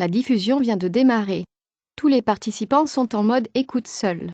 La diffusion vient de démarrer. Tous les participants sont en mode écoute seul.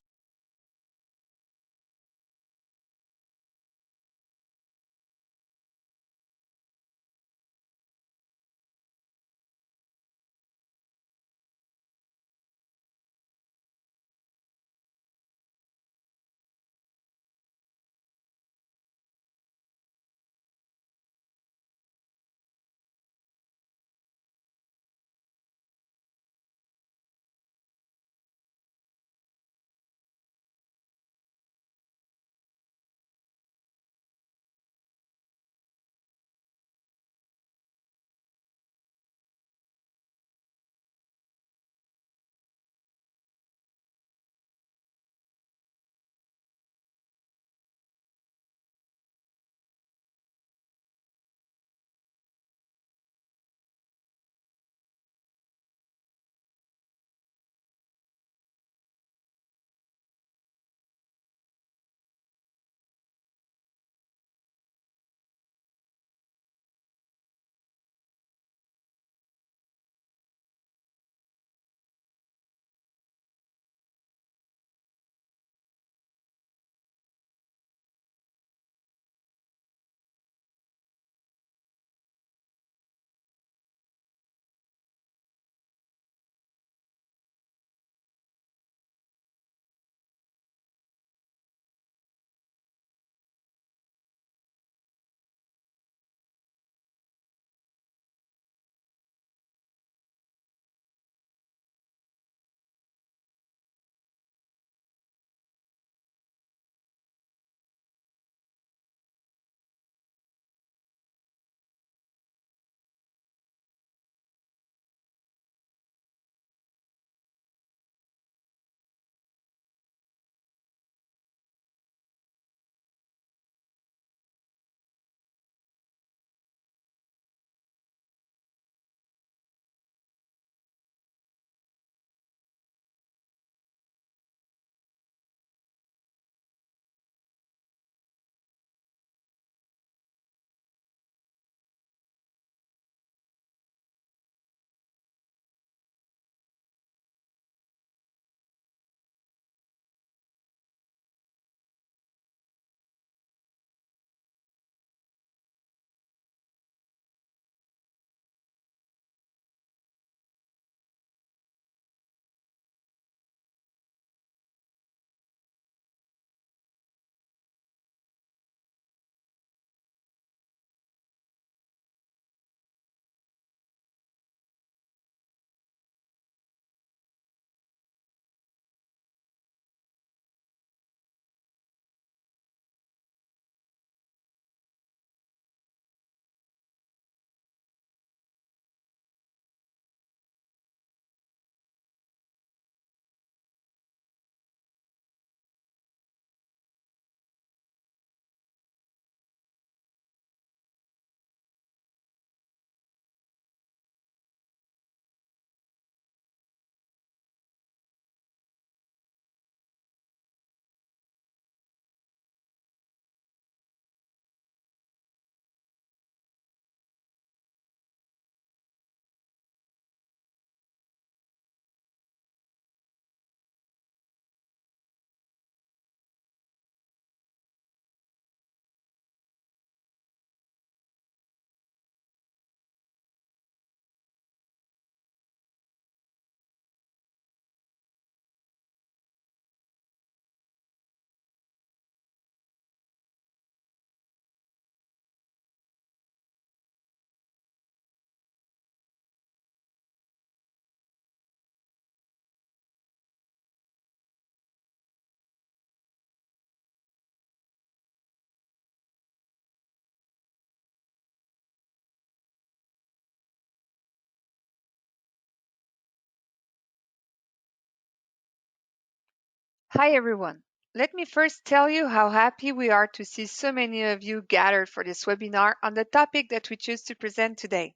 Hi everyone. Let me first tell you how happy we are to see so many of you gathered for this webinar on the topic that we choose to present today.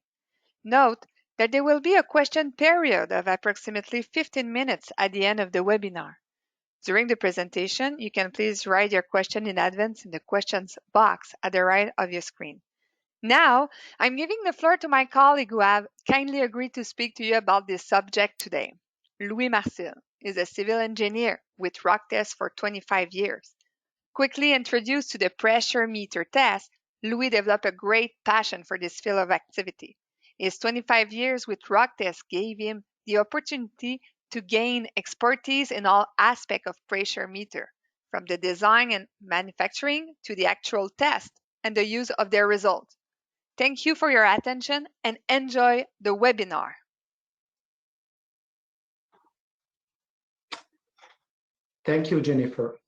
Note that there will be a question period of approximately 15 minutes at the end of the webinar. During the presentation, you can please write your question in advance in the questions box at the right of your screen. Now, I'm giving the floor to my colleague who have kindly agreed to speak to you about this subject today. Louis Marcel is a civil engineer with RockTest for 25 years. Quickly introduced to the pressure meter test, Louis developed a great passion for this field of activity. His 25 years with RockTest gave him the opportunity to gain expertise in all aspects of pressure meter, from the design and manufacturing to the actual test and the use of their results. Thank you for your attention and enjoy the webinar. Thank you, Jennifer.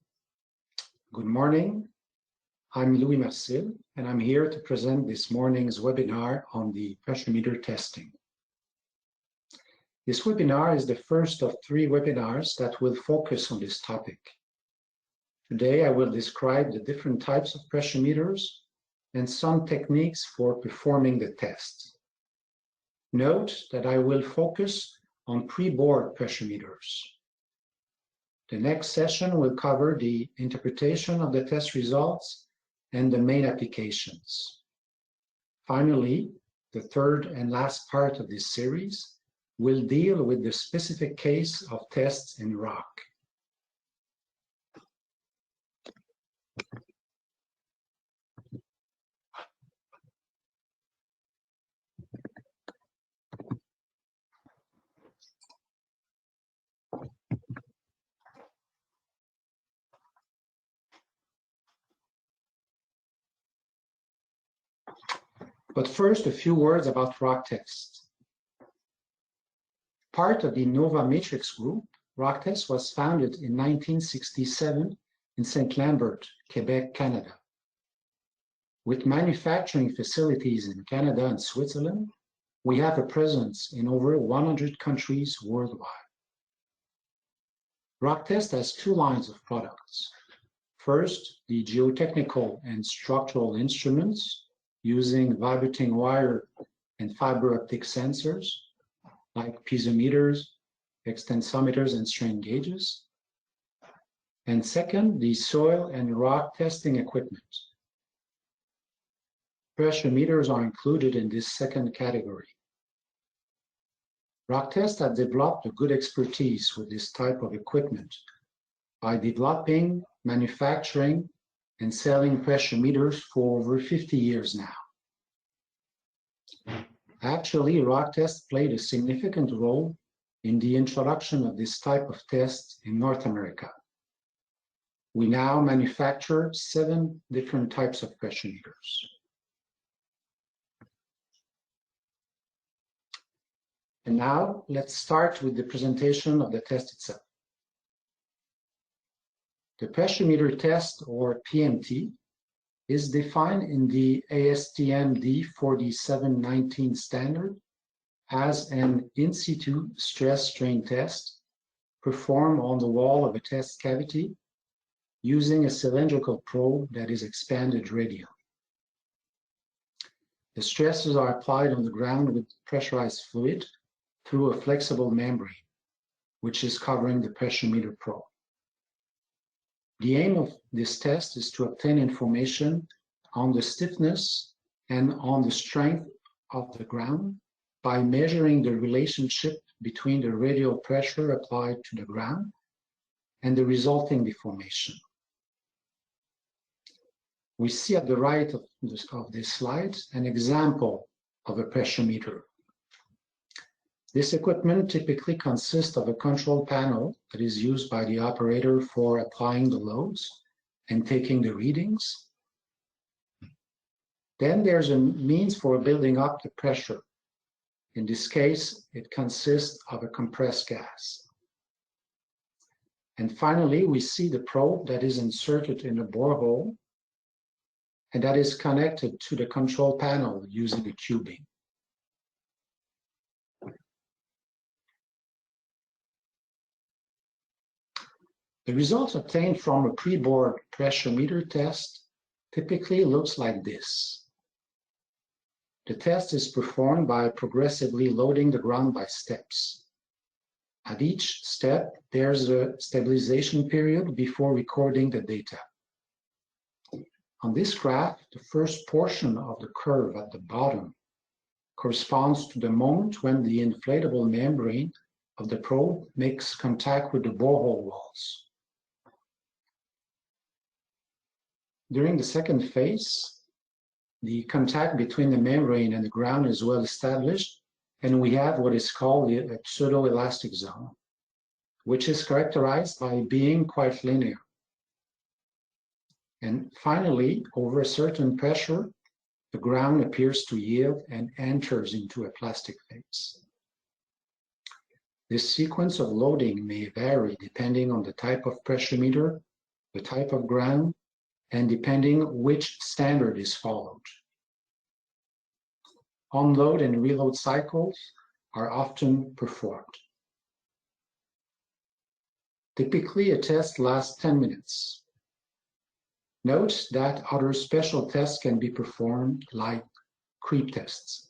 Good morning. I'm Louis Marcel, and I'm here to present this morning's webinar on the pressure meter testing. This webinar is the first of 3 webinars that will focus on this topic. Today, I will describe the different types of pressure meters and some techniques for performing the test. Note that I will focus on pre-bored pressure meters. The next session will cover the interpretation of the test results and the main applications. Finally, the third and last part of this series will deal with the specific case of tests in rock. But first, a few words about RockTest. Part of the Nova Matrix group, RockTest was founded in 1967 in St. Lambert, Quebec, Canada. With manufacturing facilities in Canada and Switzerland, we have a presence in over 100 countries worldwide. RockTest has 2 lines of products. First, the geotechnical and structural instruments using vibrating wire and fiber optic sensors like piezometers, extensometers, and strain gauges. And second, the soil and rock testing equipment. Pressure meters are included in this second category. RockTest has developed a good expertise with this type of equipment by developing, manufacturing, and selling pressure meters for over 50 years now. Actually, RockTest played a significant role in the introduction of this type of test in North America. We now manufacture 7 different types of pressure meters. And now let's start with the presentation of the test itself. The pressure meter test, or PMT, is defined in the ASTM D4719 standard as an in situ stress strain test performed on the wall of a test cavity using a cylindrical probe that is expanded radially. The stresses are applied on the ground with pressurized fluid through a flexible membrane, which is covering the pressure meter probe. The aim of this test is to obtain information on the stiffness and on the strength of the ground by measuring the relationship between the radial pressure applied to the ground and the resulting deformation. We see at the right of this slide an example of a pressure meter. This equipment typically consists of a control panel that is used by the operator for applying the loads and taking the readings. Then there's a means for building up the pressure. In this case, it consists of a compressed gas. And finally, we see the probe that is inserted in a borehole and that is connected to the control panel using a tubing. The results obtained from a pre-bored pressure meter test typically looks like this. The test is performed by progressively loading the ground by steps. At each step, there's a stabilization period before recording the data. On this graph, the first portion of the curve at the bottom corresponds to the moment when the inflatable membrane of the probe makes contact with the borehole walls. During the second phase, the contact between the membrane and the ground is well established, and we have what is called a pseudo-elastic zone, which is characterized by being quite linear. And finally, over a certain pressure, the ground appears to yield and enters into a plastic phase. This sequence of loading may vary depending on the type of pressure meter, the type of ground, and depending which standard is followed. Unload and reload cycles are often performed. Typically, a test lasts 10 minutes. Note that other special tests can be performed, like creep tests.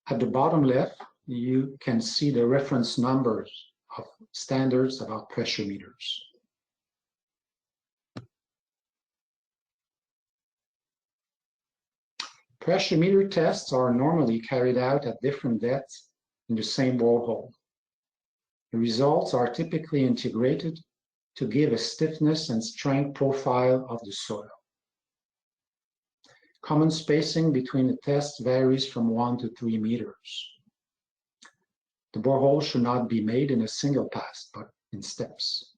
At the bottom left, you can see the reference numbers of standards about pressure meters. Pressure meter tests are normally carried out at different depths in the same borehole. The results are typically integrated to give a stiffness and strength profile of the soil. Common spacing between the tests varies from 1 to 3 meters. The borehole should not be made in a single pass, but in steps.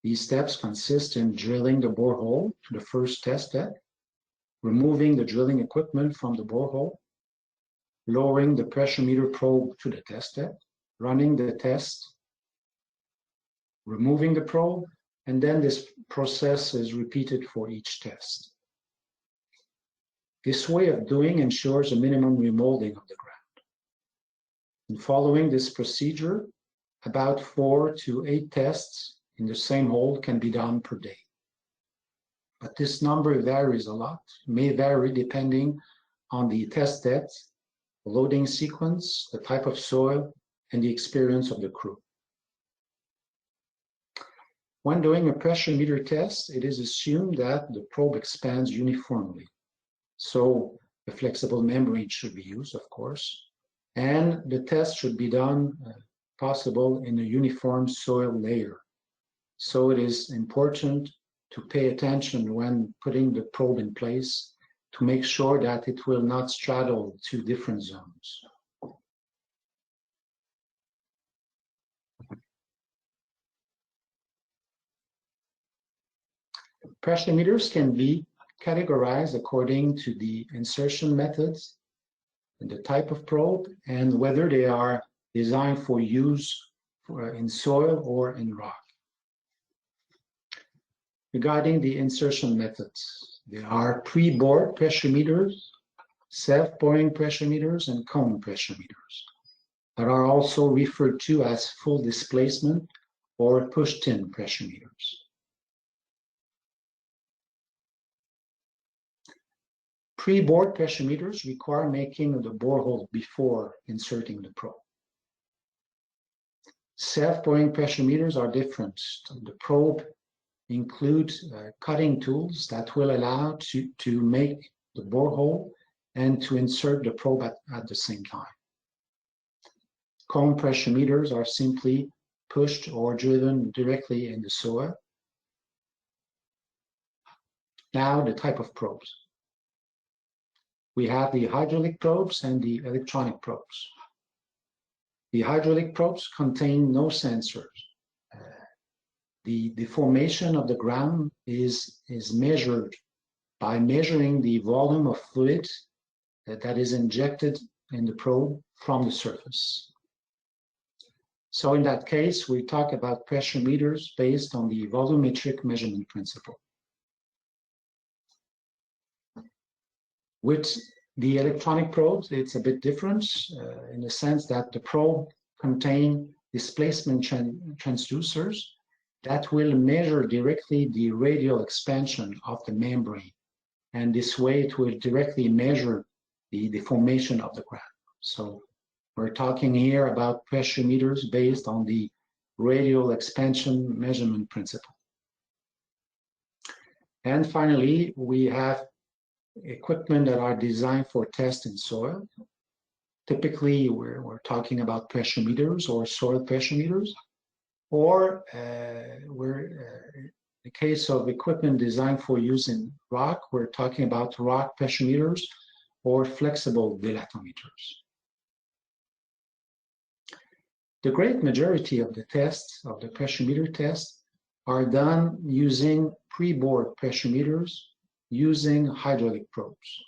These steps consist in drilling the borehole to the first test depth, removing the drilling equipment from the borehole, lowering the pressure meter probe to the test depth, running the test, removing the probe, and then this process is repeated for each test. This way of doing ensures a minimum remolding of the ground. And following this procedure, about 4 to 8 tests in the same hole can be done per day. But this number varies a lot, may vary depending on the test depth, the loading sequence, the type of soil, and the experience of the crew. When doing a pressure meter test, it is assumed that the probe expands uniformly. So a flexible membrane should be used, of course, and the test should be done, possible, in a uniform soil layer. So it is important to pay attention when putting the probe in place to make sure that it will not straddle 2 different zones. Pressure meters can be categorized according to the insertion methods, and the type of probe, and whether they are designed for use in soil or in rock. Regarding the insertion methods, there are pre-bored pressure meters, self-pouring pressure meters, and cone pressure meters that are also referred to as full displacement or pushed-in pressure meters. Pre-bored pressure meters require making the borehole before inserting the probe. Self-pouring pressure meters are different. The probe includes cutting tools that will allow to make the borehole and to insert the probe at the same time. Cone pressure meters are simply pushed or driven directly in the soil. Now, the type of probes. We have the hydraulic probes and the electronic probes. The hydraulic probes contain no sensors. The deformation of the ground is measured by measuring the volume of fluid that is injected in the probe from the surface. So in that case, we talk about pressure meters based on the volumetric measurement principle. With the electronic probes, it's a bit different in the sense that the probe contains displacement transducers that will measure directly the radial expansion of the membrane. And this way it will directly measure the deformation of the ground. So we're talking here about pressure meters based on the radial expansion measurement principle. And finally, we have equipment that are designed for test in soil. Typically, we're talking about pressure meters or soil pressure meters, or in the case of equipment designed for use in rock, we're talking about rock pressure meters or flexible dilatometers. The great majority of the tests, of the pressure meter tests, are done using pre-bored pressure meters using hydraulic probes.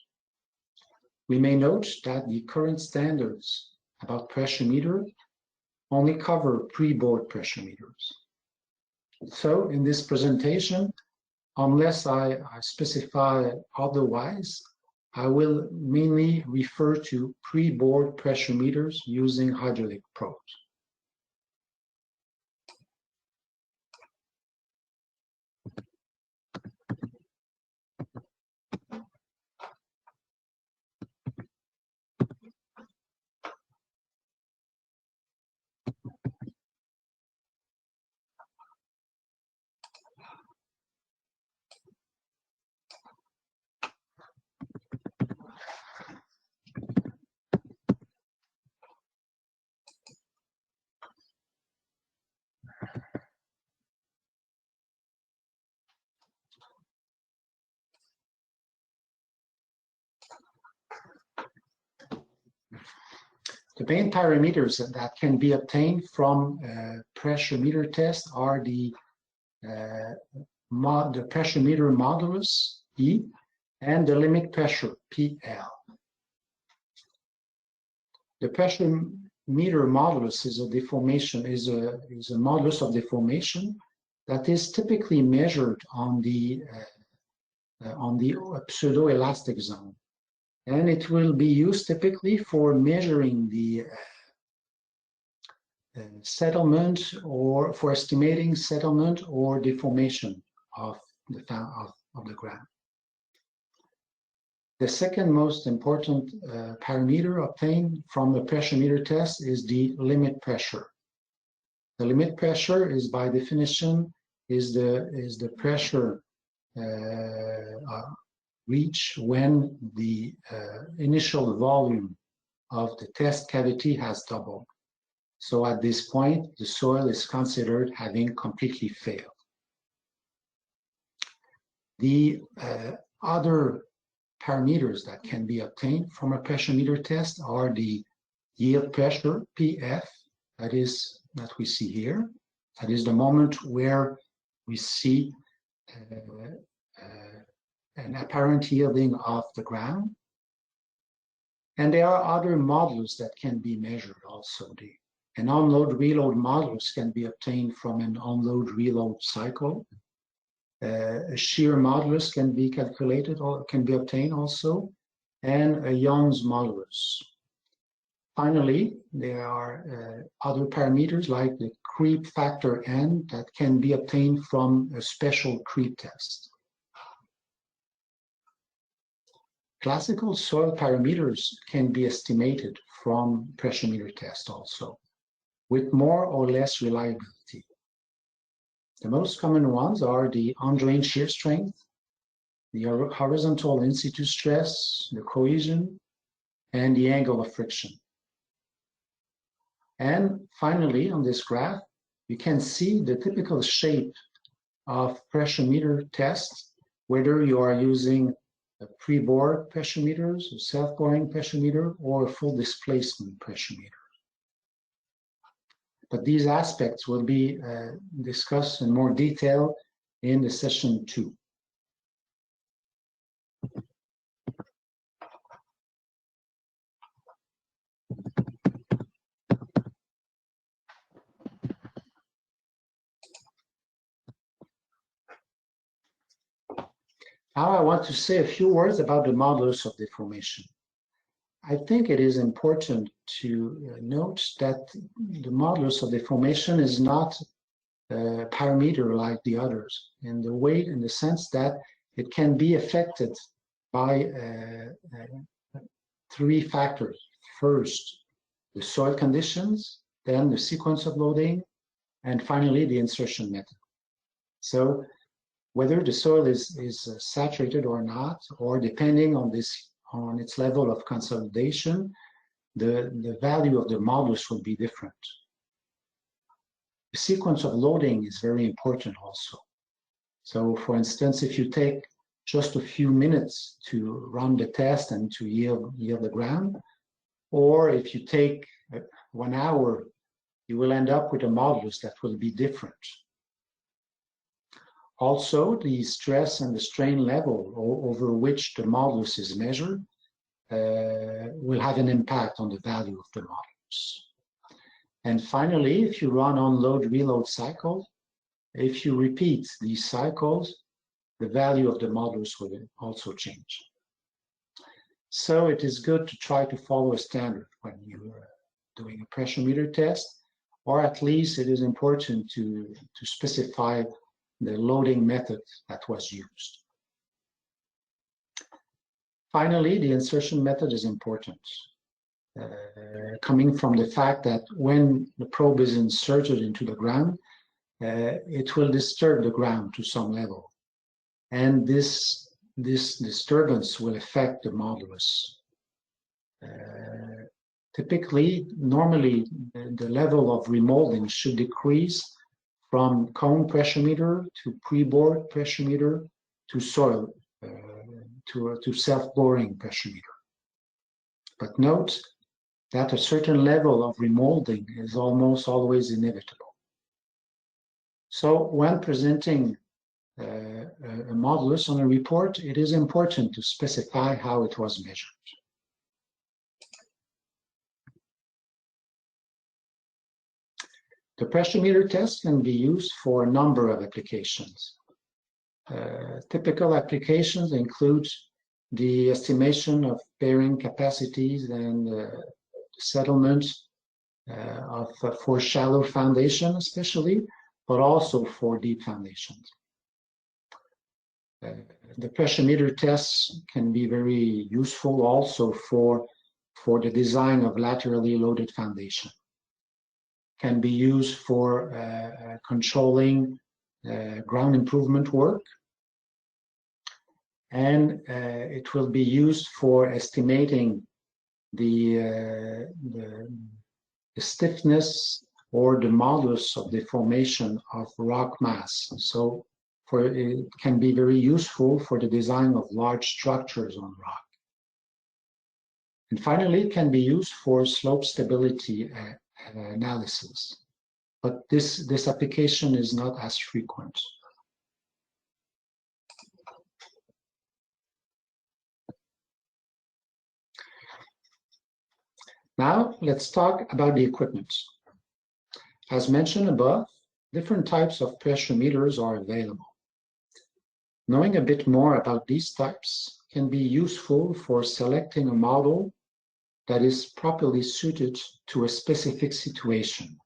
We may note that the current standards about pressure meter only cover pre-bored pressure meters. So in this presentation, unless I specify otherwise, I will mainly refer to pre-bored pressure meters using hydraulic probes. The main parameters that can be obtained from pressure meter test are the pressure meter modulus, E, and the limit pressure, PL. The pressure meter modulus is a deformation, is a modulus of deformation that is typically measured on the pseudo-elastic zone. And it will be used typically for measuring the settlement or for estimating settlement or deformation of the ground. The second most important parameter obtained from the pressure meter test is the limit pressure. The limit pressure is, by definition, is the pressure reached when the initial volume of the test cavity has doubled. So at this point, the soil is considered having completely failed. The other parameters that can be obtained from a pressure meter test are the yield pressure, PF, that we see here. That is the moment where we see an apparent yielding of the ground. And there are other modulus that can be measured also. An unload-reload modulus can be obtained from an unload-reload cycle. A shear modulus can be calculated or can be obtained also, and a Young's modulus. Finally, there are other parameters like the creep factor N that can be obtained from a special creep test. Classical soil parameters can be estimated from pressure meter test also, with more or less reliability. The most common ones are the undrained shear strength, the horizontal in situ stress, the cohesion, and the angle of friction. And finally, on this graph, you can see the typical shape of pressure meter tests, whether you are using a pre-bored pressure meters, a self-boring pressure meter, or a full displacement pressure meter. But these aspects will be discussed in more detail in the session 2. Now I want to say a few words about the modulus of deformation. I think it is important to note that the modulus of deformation is not a parameter like the others in the sense that it can be affected by 3 factors. First, the soil conditions, then the sequence of loading, and finally the insertion method. So whether the soil is saturated or not, or depending on its level of consolidation, the value of the modulus will be different. The sequence of loading is very important also. So for instance, if you take just a few minutes to run the test and to yield the ground, or if you take 1 hour, you will end up with a modulus that will be different. Also, the stress and the strain level over which the modulus is measured will have an impact on the value of the modulus. And finally, if you run unload-reload cycle, if you repeat these cycles, the value of the modulus will also change. So it is good to try to follow a standard when you're doing a pressure meter test, or at least it is important to specify the loading method that was used. Finally, the insertion method is important, coming from the fact that when the probe is inserted into the ground, it will disturb the ground to some level. And this disturbance will affect the modulus. Typically, normally, the level of remolding should decrease from cone pressure meter to pre-bore pressure meter to soil, to self-boring pressure meter. But note that a certain level of remolding is almost always inevitable. So when presenting a modulus on a report, it is important to specify how it was measured. The pressure meter test can be used for a number of applications. Typical applications include the estimation of bearing capacities and settlement for shallow foundation especially, but also for deep foundations. The pressure meter tests can be very useful also for the design of laterally loaded foundation. Can be used for controlling ground improvement work, and it will be used for estimating the stiffness or the modulus of deformation of rock mass. So it can be very useful for the design of large structures on rock. And finally, it can be used for slope stability analysis, but this application is not as frequent. Now, let's talk about the equipment. As mentioned above, different types of pressure meters are available. Knowing a bit more about these types can be useful for selecting a model that is properly suited to a specific situation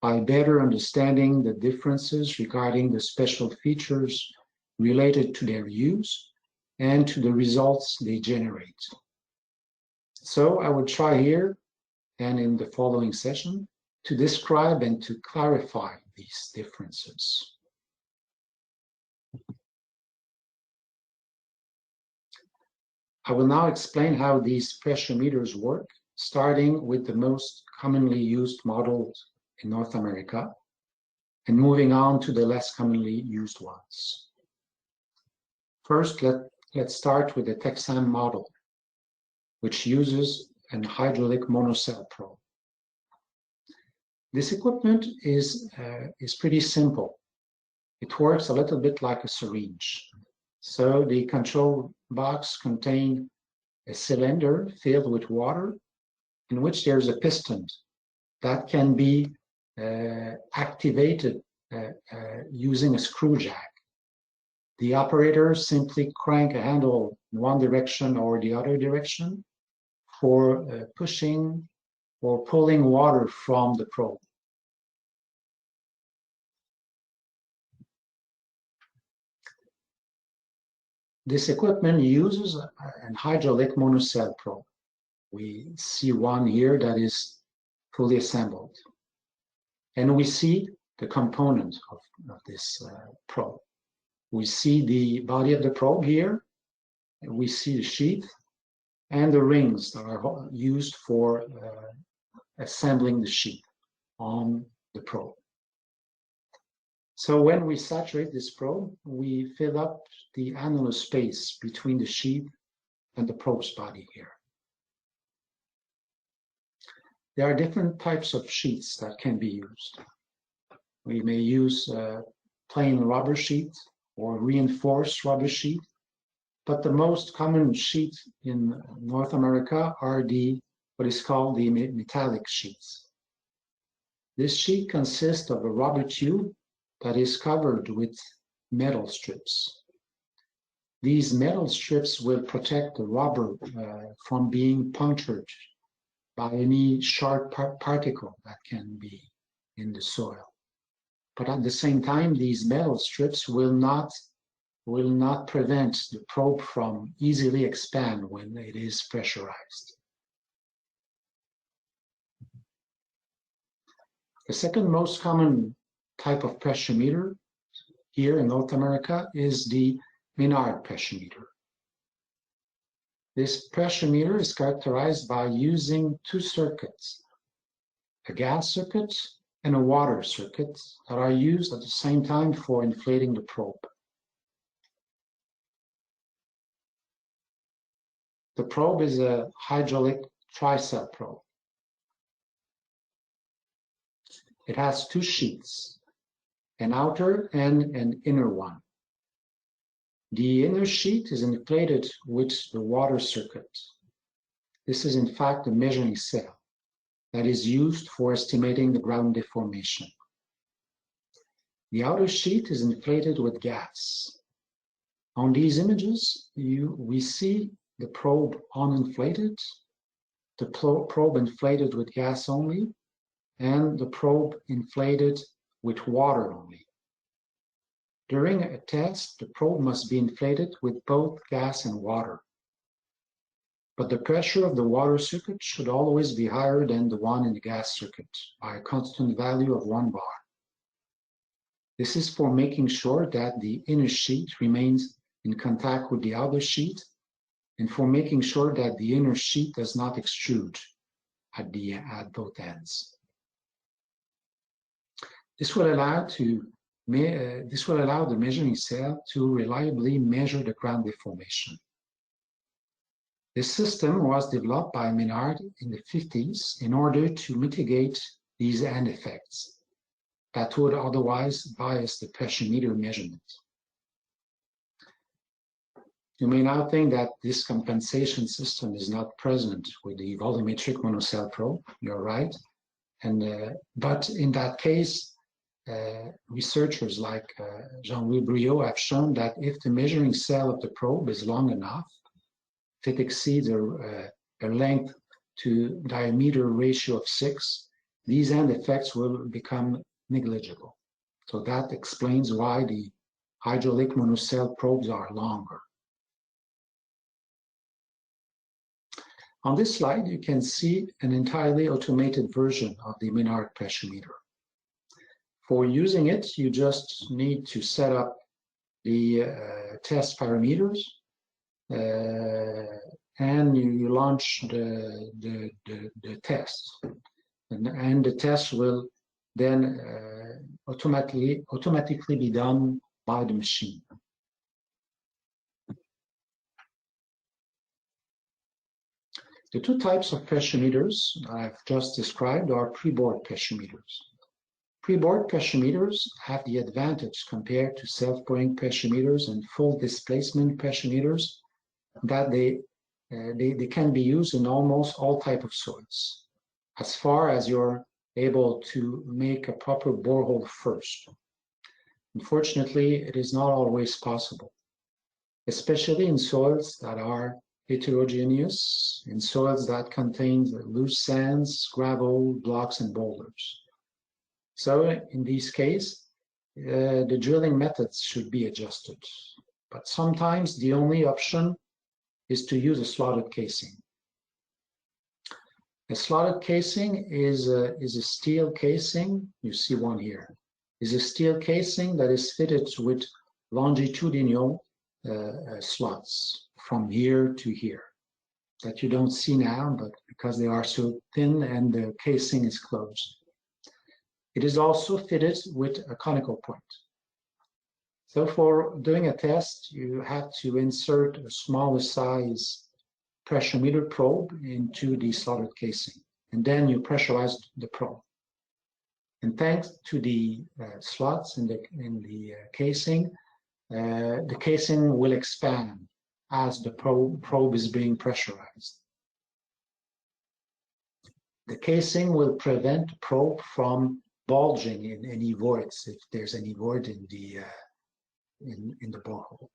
by better understanding the differences regarding the special features related to their use and to the results they generate. So I will try here and in the following session to describe and to clarify these differences. I will now explain how these pressure meters work, starting with the most commonly used models in North America and moving on to the less commonly used ones. First, let's start with the TEXSAN model, which uses an hydraulic monocell probe. This equipment is pretty simple. It works a little bit like a syringe. So the control box contains a cylinder filled with water in which there's a piston that can be activated using a screw jack. The operator simply crank a handle in one direction or the other direction for pushing or pulling water from the probe. This equipment uses an hydraulic monocell probe. We see one here that is fully assembled. And we see the component of this probe. We see the body of the probe here, and we see the sheath and the rings that are used for assembling the sheath on the probe. So when we saturate this probe, we fill up the annular space between the sheath and the probe's body here. There are different types of sheets that can be used. We may use plain rubber sheet or reinforced rubber sheet, but the most common sheet in North America are what is called the metallic sheets. This sheet consists of a rubber tube that is covered with metal strips. These metal strips will protect the rubber from being punctured by any sharp particle that can be in the soil. But at the same time, these metal strips will not prevent the probe from easily expand when it is pressurized. The second most common type of pressure meter here in North America is the Menard Passion. This pressure meter is characterized by using two circuits, a gas circuit and a water circuit that are used at the same time for inflating the probe. The probe is a hydraulic tri-cell probe. It has two sheets, an outer and an inner one. The inner sheet is inflated with the water circuit. This is in fact a measuring cell that is used for estimating the ground deformation. The outer sheet is inflated with gas. On these images, we see the probe uninflated, the probe inflated with gas only, and the probe inflated with water only. During a test, the probe must be inflated with both gas and water. But the pressure of the water circuit should always be higher than the one in the gas circuit by a constant value of 1 bar. This is for making sure that the inner sheet remains in contact with the outer sheet and for making sure that the inner sheet does not extrude at both ends. This will allow the measuring cell to reliably measure the ground deformation. This system was developed by Menard in the 50s in order to mitigate these end effects that would otherwise bias the pressure meter measurement. You may now think that this compensation system is not present with the volumetric monocell probe. You're right. But in that case, researchers like Jean-Louis Briot have shown that if the measuring cell of the probe is long enough, if it exceeds a length to diameter ratio of 6, these end effects will become negligible. So that explains why the hydraulic monocell probes are longer. On this slide, you can see an entirely automated version of the Menard Passion. For using it, you just need to set up the test parameters and you launch the test. And the test will then automatically be done by the machine. The two types of pressure meters I've just described are pre-board pressure meters. Pre-board pressure meters have the advantage compared to self-pulling pressure meters and full displacement pressure meters that they can be used in almost all types of soils, as far as you're able to make a proper borehole first. Unfortunately, it is not always possible, especially in soils that are heterogeneous, in soils that contain loose sands, gravel, blocks, and boulders. So in these cases, the drilling methods should be adjusted. But sometimes the only option is to use a slotted casing. A slotted casing is a steel casing, you see one here, is a steel casing that is fitted with longitudinal slots from here to here that you don't see now, but because they are so thin and the casing is closed. It is also fitted with a conical point. So for doing a test, you have to insert a smaller size pressuremeter probe into the slotted casing, and then you pressurize the probe. And thanks to the slots in the casing will expand as the probe is being pressurized. The casing will prevent the probe from bulging in any voids, if there's any void in the borehole.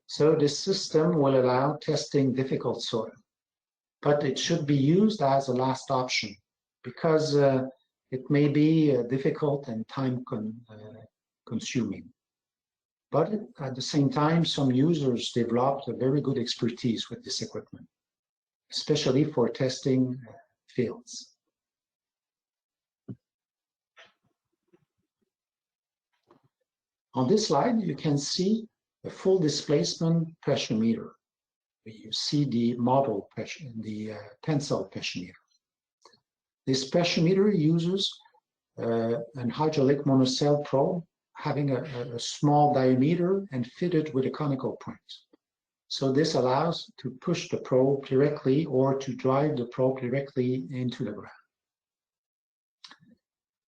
So this system will allow testing difficult soil, but it should be used as a last option because it may be difficult and time consuming. But at the same time, some users developed a very good expertise with this equipment, especially for testing fields. On this slide, you can see a full displacement pressure meter. You see the model pressure, the tensile pressure meter. This pressure meter uses an hydraulic monocell probe having a small diameter and fitted with a conical point. So this allows to push the probe directly or to drive the probe directly into the ground.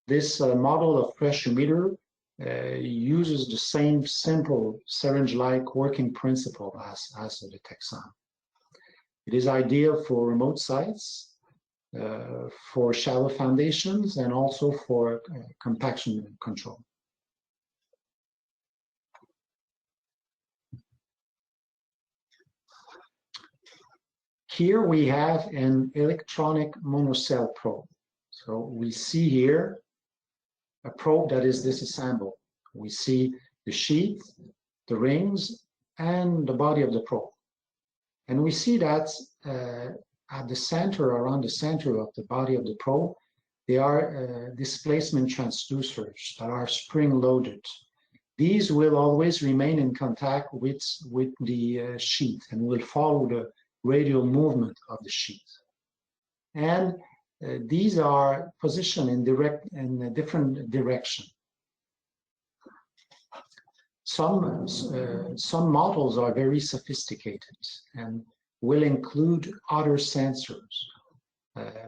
This model of pressure meter uses the same simple syringe-like working principle as the TEXSAN. It is ideal for remote sites, for shallow foundations, and also for compaction control. Here we have an electronic monocell probe. So we see here a probe that is disassembled. We see the sheath, the rings, and the body of the probe. And we see that at the center, around the center of the body of the probe, there are displacement transducers that are spring-loaded. These will always remain in contact with the sheath and will follow the radial movement of the sheath. And these are positioned in a different direction. Some models are very sophisticated and will include other sensors,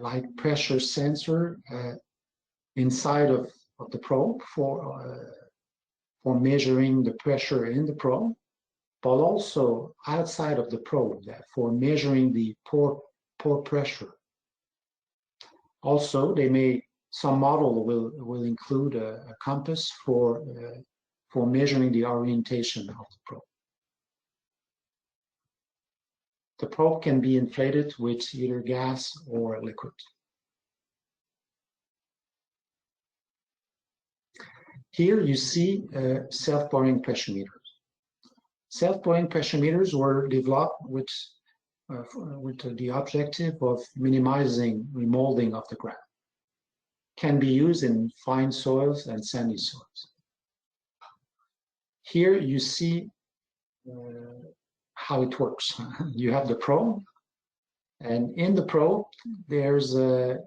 like pressure sensor inside of the probe for measuring the pressure in the probe, but also outside of the probe for measuring the pore pressure. Also, some model will include a compass for measuring the orientation of the probe. The probe can be inflated with either gas or liquid. Here you see self-pouring pressure meters. Self-pouring pressure meters were developed with the objective of minimizing remolding of the ground. Can be used in fine soils and sandy soils. Here you see how it works. You have the probe, and in the probe there's a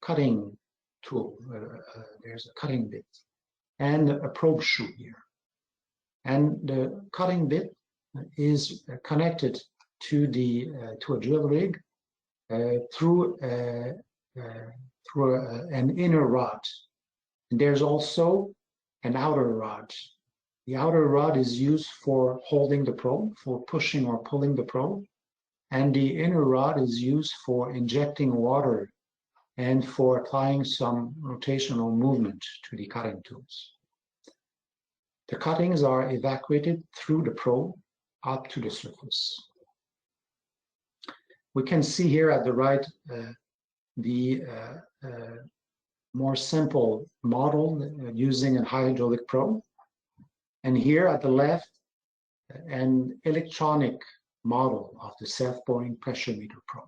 cutting tool, there's a cutting bit, and a probe shoe here. And the cutting bit is connected to a drill rig through an inner rod. And there's also an outer rod. The outer rod is used for holding the probe, for pushing or pulling the probe, and the inner rod is used for injecting water and for applying some rotational movement to the cutting tools. The cuttings are evacuated through the probe up to the surface. We can see here at the right the more simple model using a hydraulic probe. And here at the left, an electronic model of the self-pouring pressure meter probe.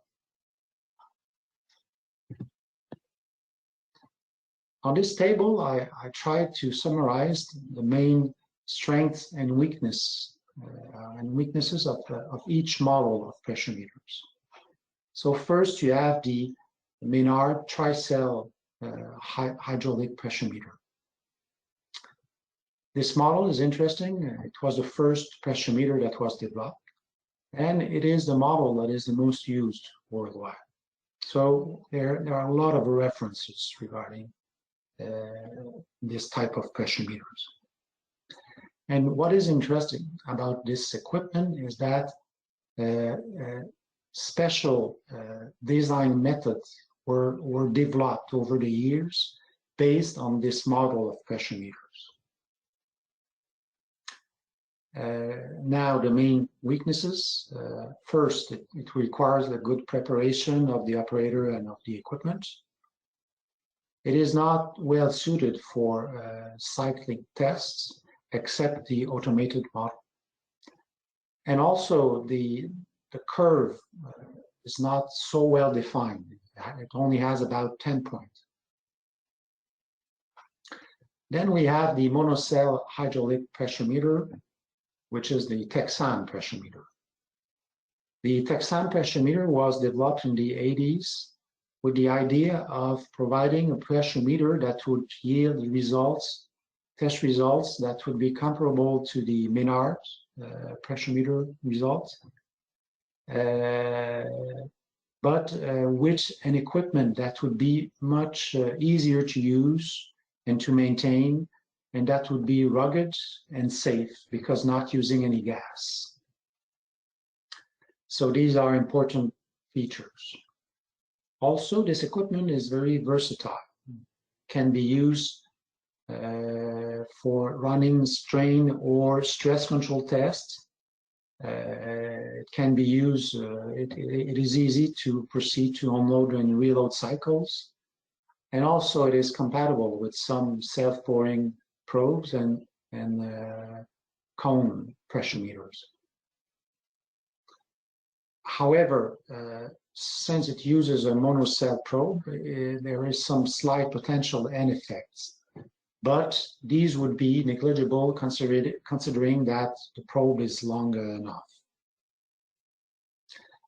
On this table, I tried to summarize the main strengths and weaknesses of each model of pressure meters. So first, you have the Menard Tri-Cell hydraulic pressure meter. This model is interesting. It was the first pressure meter that was developed, and it is the model that is the most used worldwide. So there are a lot of references regarding this type of pressure meters. And what is interesting about this equipment is that special design methods were developed over the years based on this model of pressure meters. Now, the main weaknesses. First, it requires a good preparation of the operator and of the equipment. It is not well suited for cycling tests, except the automated model. And also, the curve is not so well defined. It only has about 10 points. Then we have the Monocell hydraulic pressure meter, which is the TEXSAN pressure meter. The TEXSAN pressure meter was developed in the 80s with the idea of providing a pressure meter that would yield results, test results that would be comparable to the Menard pressure meter results, but with an equipment that would be much easier to use and to maintain, and that would be rugged and safe because not using any gas. So these are important features. Also, this equipment is very versatile. Can be used for running strain or stress control tests. It can be used, it is easy to proceed to unload and reload cycles. And also it is compatible with some self-boring probes and cone pressure meters. However, since it uses a monocell probe, there is some slight potential end effects, but these would be negligible considering that the probe is long enough.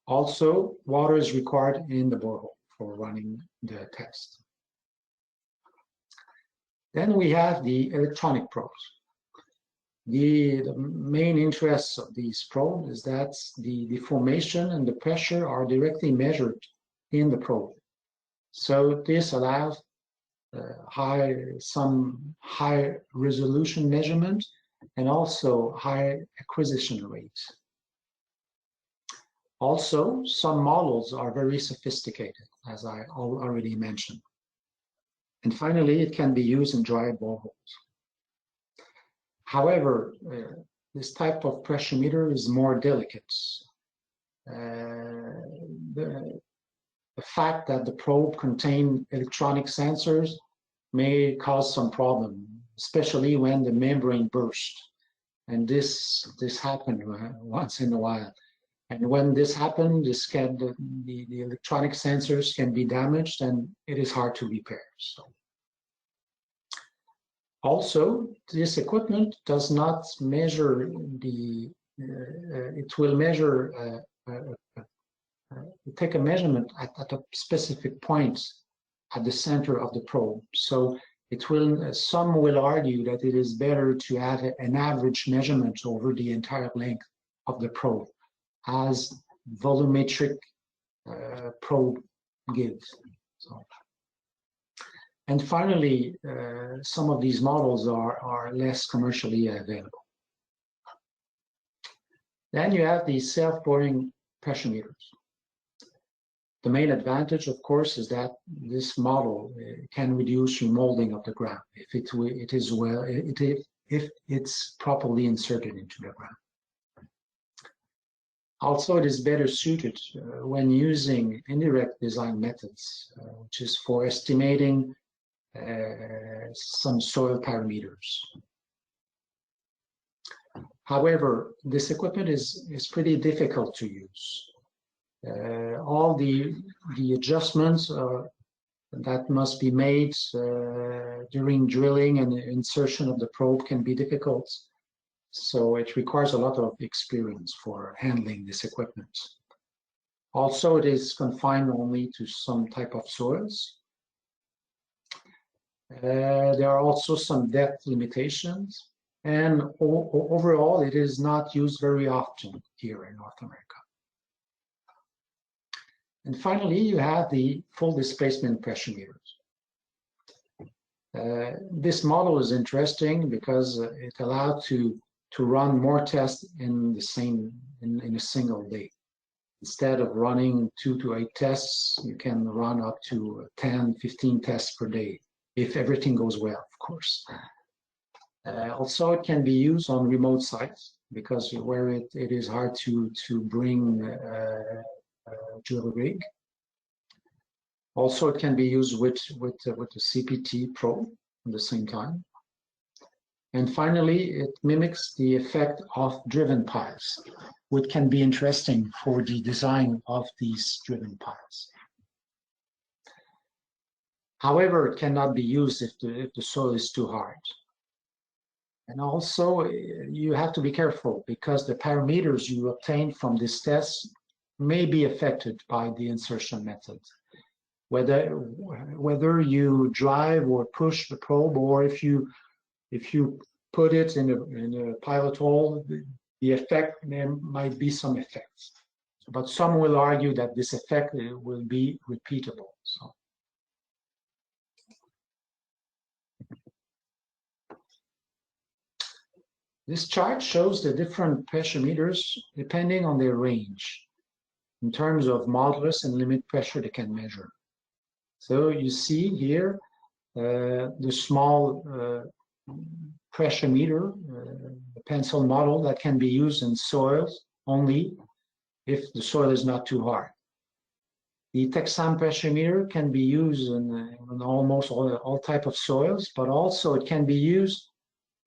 Also, water is required in the borehole for running the test. Then we have the electronic probes. The main interest of these probes is that the deformation and the pressure are directly measured in the probe. So this allows some high resolution measurement and also high acquisition rates. Also, some models are very sophisticated, as I already mentioned. And finally, it can be used in dry boreholes. However, this type of pressure meter is more delicate. The fact that the probe contains electronic sensors may cause some problem, especially when the membrane bursts. And this happened once in a while. And when this happens, the electronic sensors can be damaged and it is hard to repair. So. Also, this equipment does not measure it will measure, take a measurement at a specific point at the center of the probe. So it will, some will argue that it is better to have an average measurement over the entire length of the probe, as volumetric probe gives. So. And finally, some of these models are less commercially available. Then you have the self-boring pressure meters. The main advantage, of course, is that this model can reduce remolding of the ground if it's properly inserted into the ground. Also, it is better suited when using indirect design methods, which is for estimating some soil parameters. However, this equipment is pretty difficult to use. All the adjustments that must be made during drilling, and insertion of the probe can be difficult. So it requires a lot of experience for handling this equipment. Also, it is confined only to some type of soils. There are also some depth limitations, and overall, it is not used very often here in North America. And finally, you have the full displacement pressure meters. This model is interesting because it allowed to run more tests in a single day. Instead of running 2 to 8 tests, you can run up to 10, 15 tests per day, if everything goes well, of course. Also, it can be used on remote sites, because where it is hard to bring a drill rig. Also, it can be used with the CPT probe at the same time. And finally, it mimics the effect of driven piles, which can be interesting for the design of these driven piles. However, it cannot be used if the soil is too hard. And also, you have to be careful, because the parameters you obtain from this test may be affected by the insertion method. Whether you drive or push the probe, or if you put it in a pilot hole, the effect, there might be some effects. But some will argue that this effect will be repeatable. So. This chart shows the different pressure meters depending on their range in terms of modulus and limit pressure they can measure. So you see here the small pressure meter, the pencil model that can be used in soils only if the soil is not too hard. The TEXSAN pressure meter can be used in almost all type of soils, but also it can be used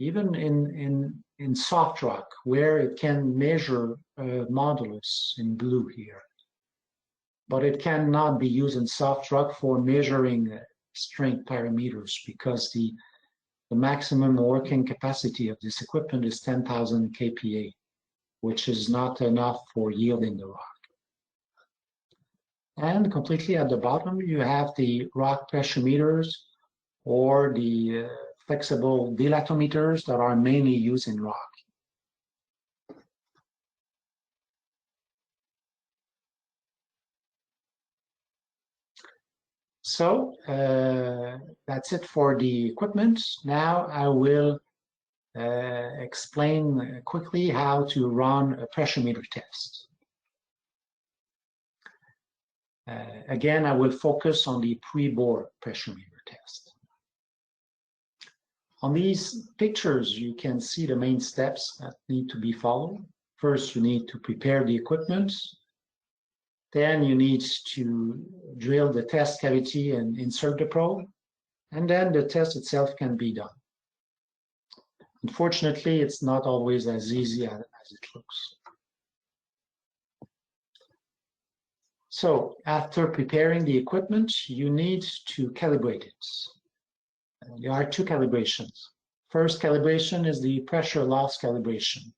even in soft rock, where it can measure modulus in blue here. But it cannot be used in soft rock for measuring strength parameters, because the maximum working capacity of this equipment is 10,000 kPa, which is not enough for yielding the rock. And completely at the bottom, you have the rock pressure meters, or the flexible dilatometers that are mainly used in rock. So that's it for the equipment. Now I will explain quickly how to run a pressure meter test. Again, I will focus on the pre-bore pressure meter test. On these pictures, you can see the main steps that need to be followed. First, you need to prepare the equipment. Then you need to drill the test cavity and insert the probe. And then the test itself can be done. Unfortunately, it's not always as easy as it looks. So after preparing the equipment, you need to calibrate it. There are 2 calibrations. First calibration is the pressure loss calibration.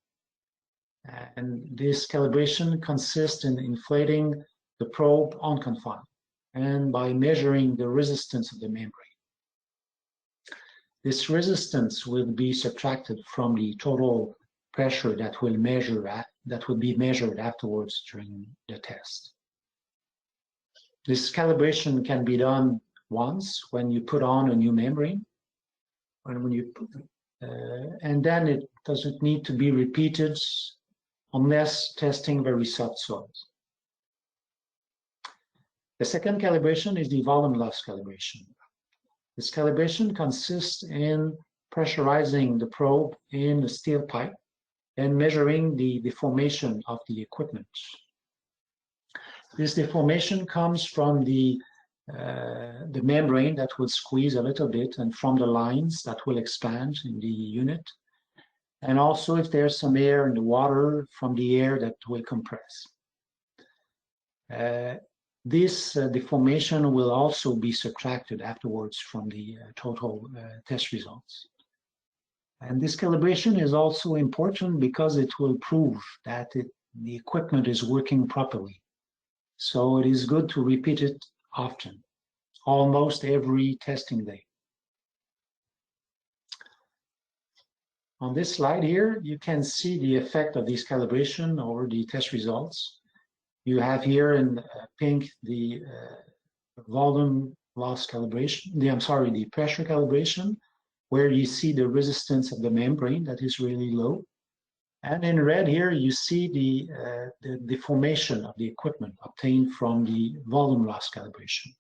And this calibration consists in inflating the probe on confine and by measuring the resistance of the membrane. This resistance will be subtracted from the total pressure that will be measured afterwards during the test. This calibration can be done once when you put on a new membrane, and then it doesn't need to be repeated unless testing very soft soils. The second calibration is the volume loss calibration. This calibration consists in pressurizing the probe in a steel pipe and measuring the deformation of the equipment. This deformation comes from the membrane that will squeeze a little bit, and from the lines that will expand in the unit. And also if there's some air in the water, from the air that will compress. This deformation will also be subtracted afterwards from the total test results. And this calibration is also important because it will prove that the equipment is working properly. So it is good to repeat it often, almost every testing day. On this slide here, you can see the effect of this calibration over the test results. You have here in pink the volume loss calibration, the pressure calibration, where you see the resistance of the membrane that is really low. And in red here, you see the deformation of the equipment obtained from the volume loss calibration.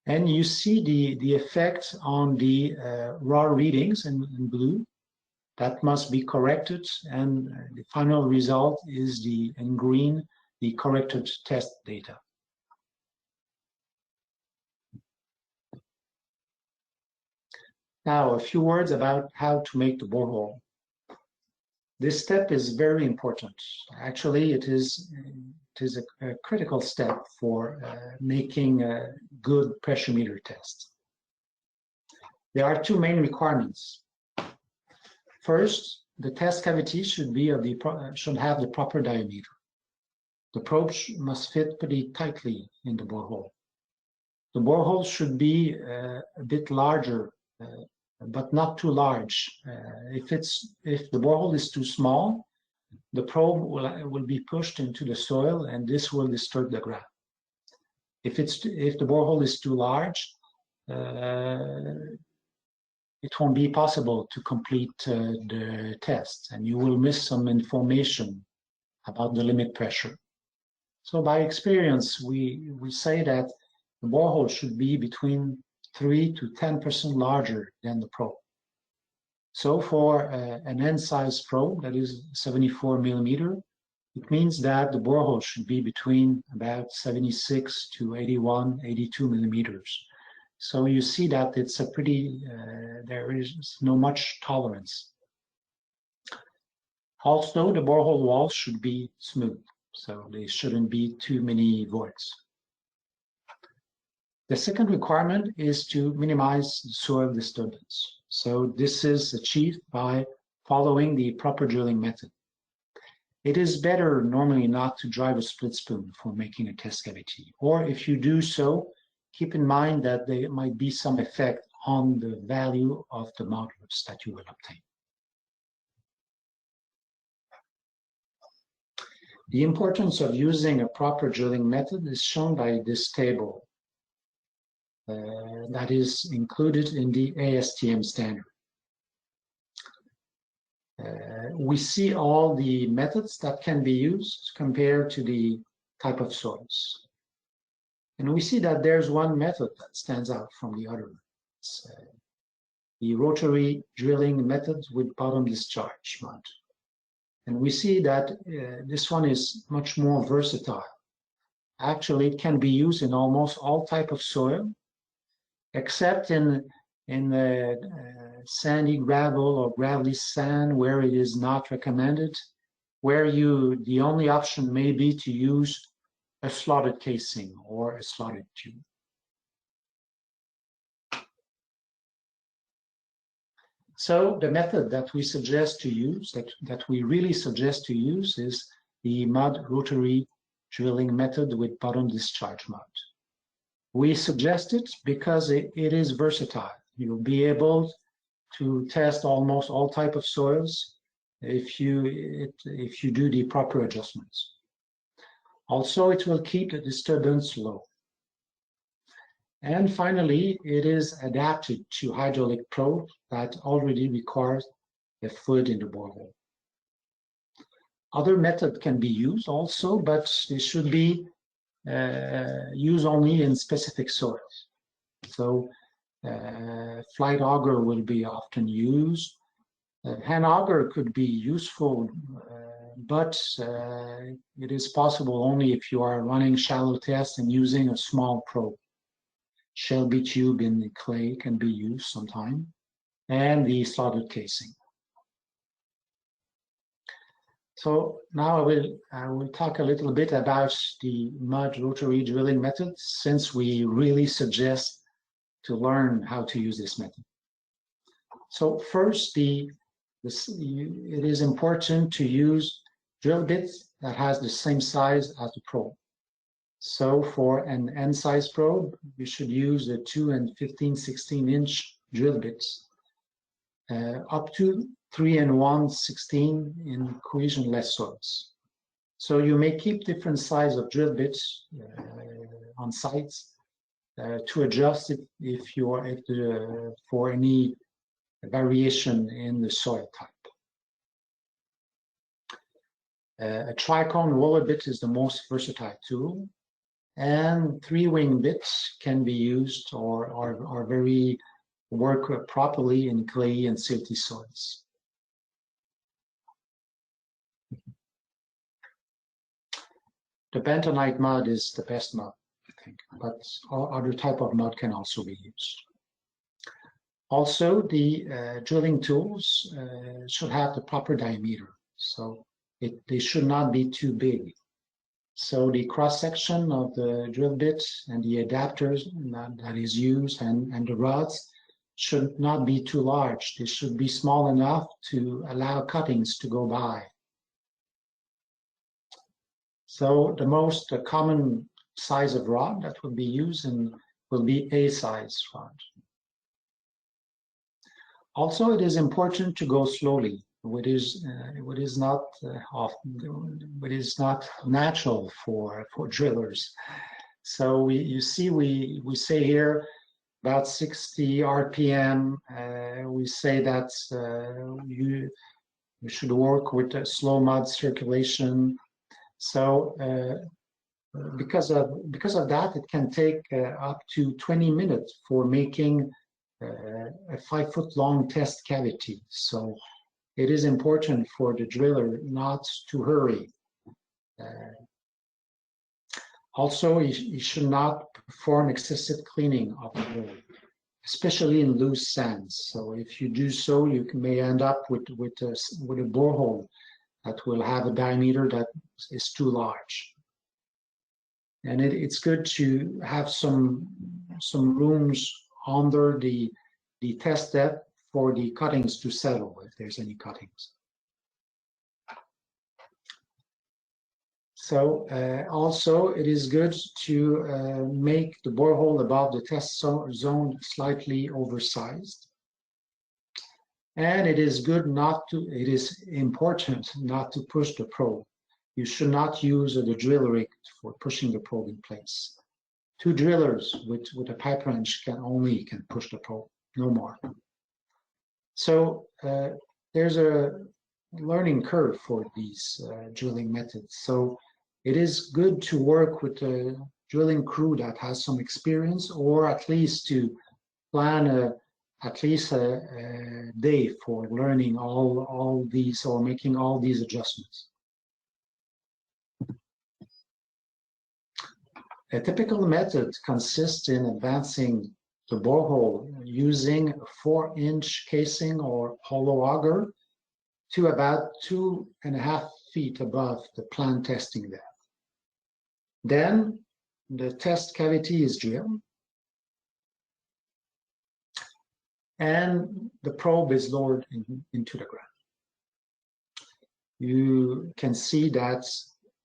And you see the effect on the raw readings in blue. That must be corrected, and the final result is in green, the corrected test data. Now, a few words about how to make the borehole. This step is very important. Actually, it is a critical step for making a good pressure meter test. There are two main requirements. First, the test cavity should have the proper diameter. The probe must fit pretty tightly in the borehole. The borehole should be a bit larger, but not too large. If the borehole is too small, the probe will be pushed into the soil, and this will disturb the ground. If the borehole is too large, it won't be possible to complete the test, and you will miss some information about the limit pressure. So by experience, we say that the borehole should be between 3 to 10% larger than the probe. So for an N-size probe, that is 74 millimeter, it means that the borehole should be between about 76 to 81, 82 millimeters. So you see that it's a pretty, there is no much tolerance. Also, the borehole walls should be smooth, so there shouldn't be too many voids. The second requirement is to minimize soil disturbance. So this is achieved by following the proper drilling method. It is better normally not to drive a split spoon for making a test cavity, or if you do so, keep in mind that there might be some effect on the value of the modulus that you will obtain. The importance of using a proper drilling method is shown by this table that is included in the ASTM standard. We see all the methods that can be used compared to the type of soils. And we see that there's one method that stands out from the other. It's the rotary drilling method with bottom discharge mud. And we see that this one is much more versatile. Actually, it can be used in almost all type of soil, except in sandy gravel or gravelly sand where it is not recommended, where the only option may be to use a slotted casing or a slotted tube. So the method that we suggest to use, that we really suggest to use, is the mud rotary drilling method with bottom discharge mud. We suggest it because it is versatile. You'll be able to test almost all type of soils if you do the proper adjustments. Also, it will keep the disturbance low. And finally, it is adapted to hydraulic probe that already requires a fluid in the borehole. Other methods can be used also, but they should be used only in specific soils. So flight auger will be often used. Hand auger could be useful, but it is possible only if you are running shallow tests and using a small probe. Shelby tube in the clay can be used sometime, and the slotted casing. So now I will talk a little bit about the mud rotary drilling method, since we really suggest to learn how to use this method. So first, it is important to use drill bits that has the same size as the probe. So for an N-size probe, you should use the 2 and 15/16-inch drill bits, up to 3 and 1/16 in cohesion-less soils. So you may keep different size of drill bits on sites to adjust it if you are for any variation in the soil type. A tricone roller bit is the most versatile tool, and 3-wing bits can be used or are very work properly in clay and silty soils. The bentonite mud is the best mud, I think, but other type of mud can also be used. Also, the drilling tools should have the proper diameter, so they should not be too big. So the cross-section of the drill bit and the adapters that is used and the rods should not be too large. They should be small enough to allow cuttings to go by. So the most common size of rod that will be used will be a size rod. Also, it is important to go slowly, what is not natural for drillers. So you see, we say here about 60 RPM. We say that you should work with a slow mud circulation. So because of that, it can take up to 20 minutes for making a 5-foot-long test cavity. So it is important for the driller not to hurry. Also, you should not perform excessive cleaning of the drill, especially in loose sands. So if you do so, you may end up with a borehole that will have a diameter that is too large. And it's good to have some rooms under the test depth for the cuttings to settle, if there's any cuttings. So also, it is good to make the borehole above the test zone slightly oversized. And it is important not to push the probe. You should not use the drill rig for pushing the probe in place. 2 drillers with a pipe wrench can push the probe, no more. So there's a learning curve for these drilling methods. So it is good to work with a drilling crew that has some experience, or at least to plan at least a day for learning all these or making all these adjustments. A typical method consists in advancing the borehole using a 4-inch casing or hollow auger to about 2.5 feet above the planned testing depth. Then the test cavity is drilled and the probe is lowered into the ground. You can see that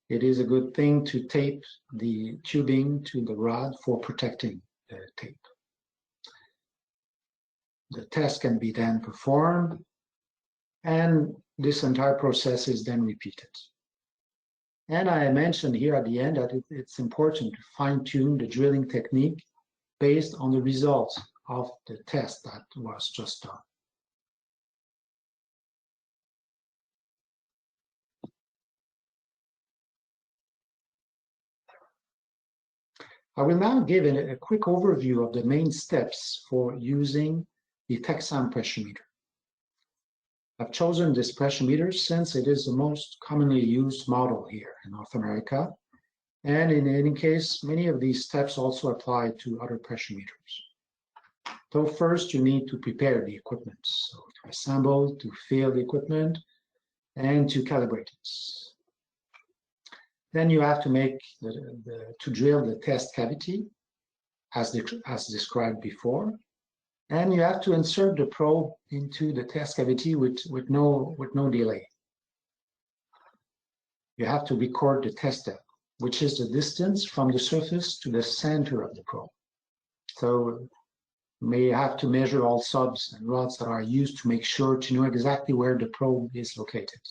it is a good thing to tape the tubing to the rod for protecting the tape. The test can be then performed, and this entire process is then repeated. And I mentioned here at the end that it's important to fine-tune the drilling technique based on the results of the test that was just done. I will now give a quick overview of the main steps for using the TEXSAN pressuremeter. I've chosen this pressuremeter since it is the most commonly used model here in North America. And in any case, many of these steps also apply to other pressuremeters. So first, you need to prepare the equipment. So to assemble, to fill the equipment, and to calibrate it. Then you have to make to drill the test cavity as described before, and you have to insert the probe into the test cavity with no delay. You have to record the test depth, which is the distance from the surface to the center of the probe. So you may have to measure all subs and rods that are used to make sure to know exactly where the probe is located.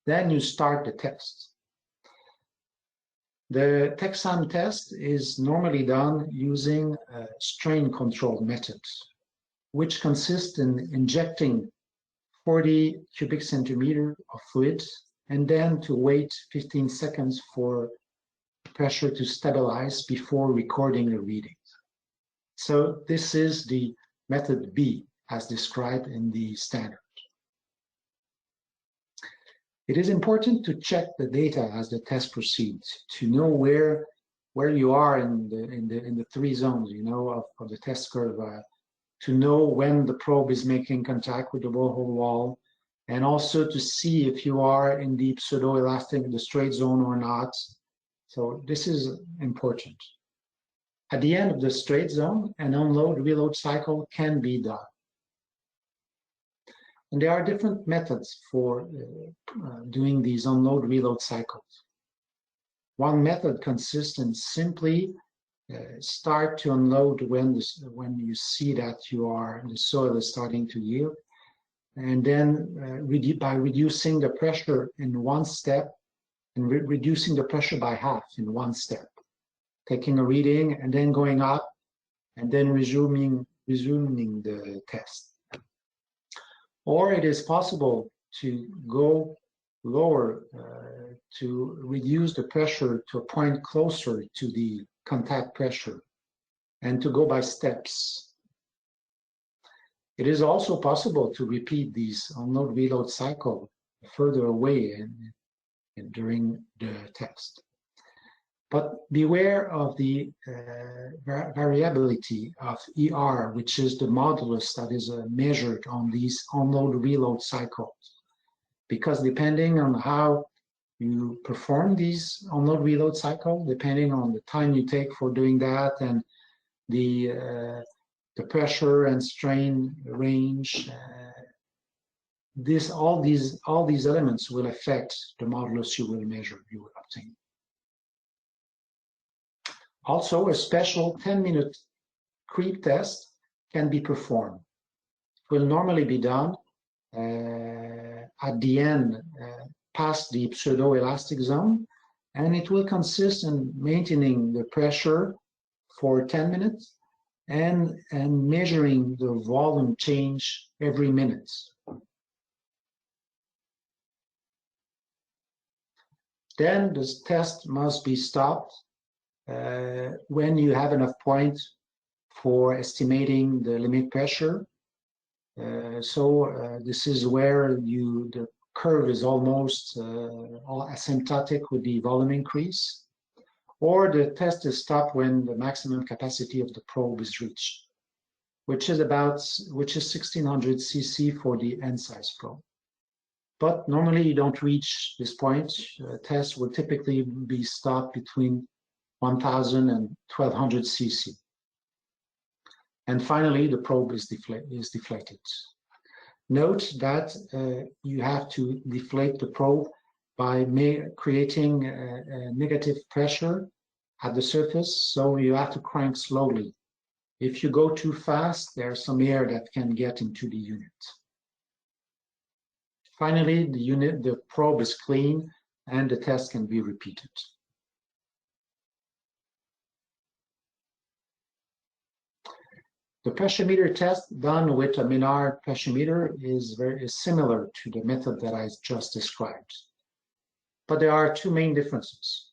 Then you start the test. The TEXSAN test is normally done using a strain control method, which consists in injecting 40 cubic centimeter of fluid and then to wait 15 seconds for pressure to stabilize before recording the readings. So this is the method B as described in the standard. It is important to check the data as the test proceeds to know where you are in the three zones, you know, of the test curve, to know when the probe is making contact with the borehole wall, and also to see if you are in the pseudo-elastic, the straight zone or not. So this is important. At the end of the straight zone, an unload reload cycle can be done. And there are different methods for doing these unload reload cycles. One method consists in simply start to unload when you see that the soil is starting to yield, and then by reducing the pressure in one step and reducing the pressure by half in one step, taking a reading and then going up and then resuming the test. Or it is possible to go lower to reduce the pressure to a point closer to the contact pressure and to go by steps. It is also possible to repeat these unload reload cycle further away during the test. But beware of the variability of ER, which is the modulus that is measured on these unload reload cycles. Because depending on how you perform these unload reload cycle, depending on the time you take for doing that and the pressure and strain range, all these elements will affect the modulus you will measure, you will obtain. Also, a special 10-minute creep test can be performed. It will normally be done at the end, past the pseudo-elastic zone, and it will consist in maintaining the pressure for 10 minutes and measuring the volume change every minute. Then this test must be stopped when you have enough points for estimating the limit pressure. This is where the curve is almost asymptotic with the volume increase, or the test is stopped when the maximum capacity of the probe is reached, which is 1600 cc for the N-size probe. But normally you don't reach this point. Tests will typically be stopped between 1000 and 1200 cc. And finally, the probe is deflated. Note that you have to deflate the probe by creating a negative pressure at the surface, so you have to crank slowly. If you go too fast, there's some air that can get into the unit. Finally, the probe is clean and the test can be repeated. The pressure meter test done with a Menard Passion is very similar to the method that I just described. But there are two main differences.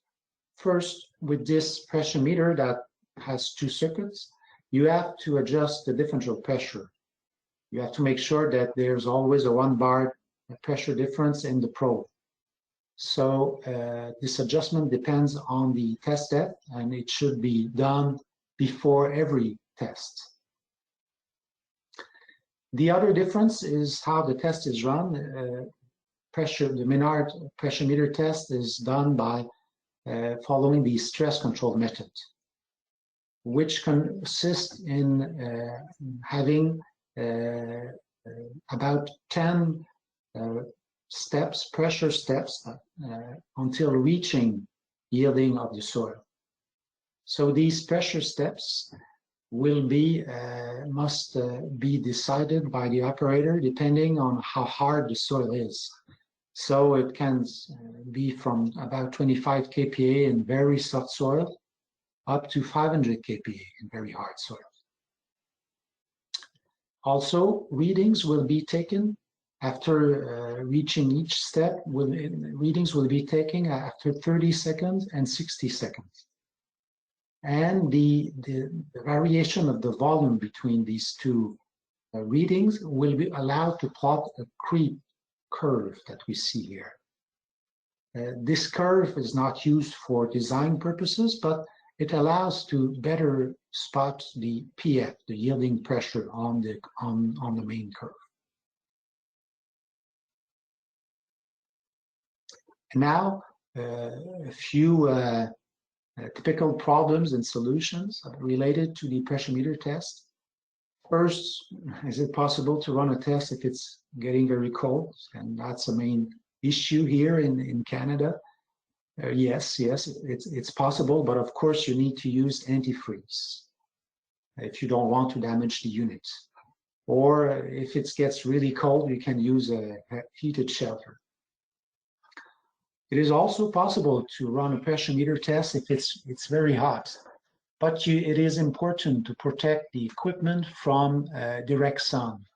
First, with this pressure meter that has two circuits, you have to adjust the differential pressure. You have to make sure that there's always a 1 bar pressure difference in the probe. So this adjustment depends on the test depth, and it should be done before every test. The other difference is how the test is run. the Menard Passion test is done by following the stress control method, which consists in having about 10 pressure steps until reaching yielding of the soil. So these pressure steps must be decided by the operator depending on how hard the soil is. So it can be from about 25 kPa in very soft soil up to 500 kPa in very hard soil. Also, readings will be taken after reaching each step. Readings will be taken after 30 seconds and 60 seconds. And the variation of the volume between these two readings will be allowed to plot a creep curve that we see here. This curve is not used for design purposes, but it allows to better spot the PF, the yielding pressure on the main curve. And now a few typical problems and solutions related to the pressure test. First, is it possible to run a test if it's getting very cold? And that's the main issue here in Canada. Yes, it's possible, but of course you need to use antifreeze if you don't want to damage the unit. Or if it gets really cold, you can use a heated shelter. It is also possible to run a pressure test if it's very hot, but it is important to protect the equipment from direct sun.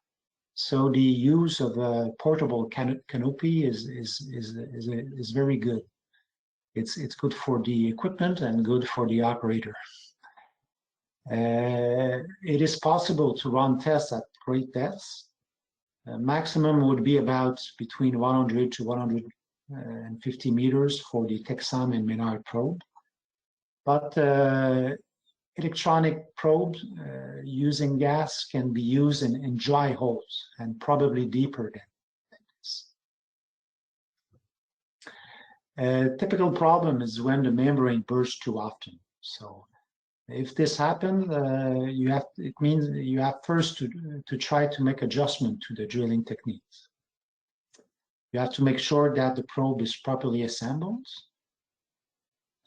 So the use of a portable canopy is very good. It's good for the equipment and good for the operator. It is possible to run tests at great depths. Maximum would be about between 100 to 150 meters for the TEXSAN and Menard probe. But electronic probes using gas can be used in dry holes and probably deeper than this. A typical problem is when the membrane bursts too often. So if this happens, it means you have first to try to make adjustment to the drilling techniques. You have to make sure that the probe is properly assembled.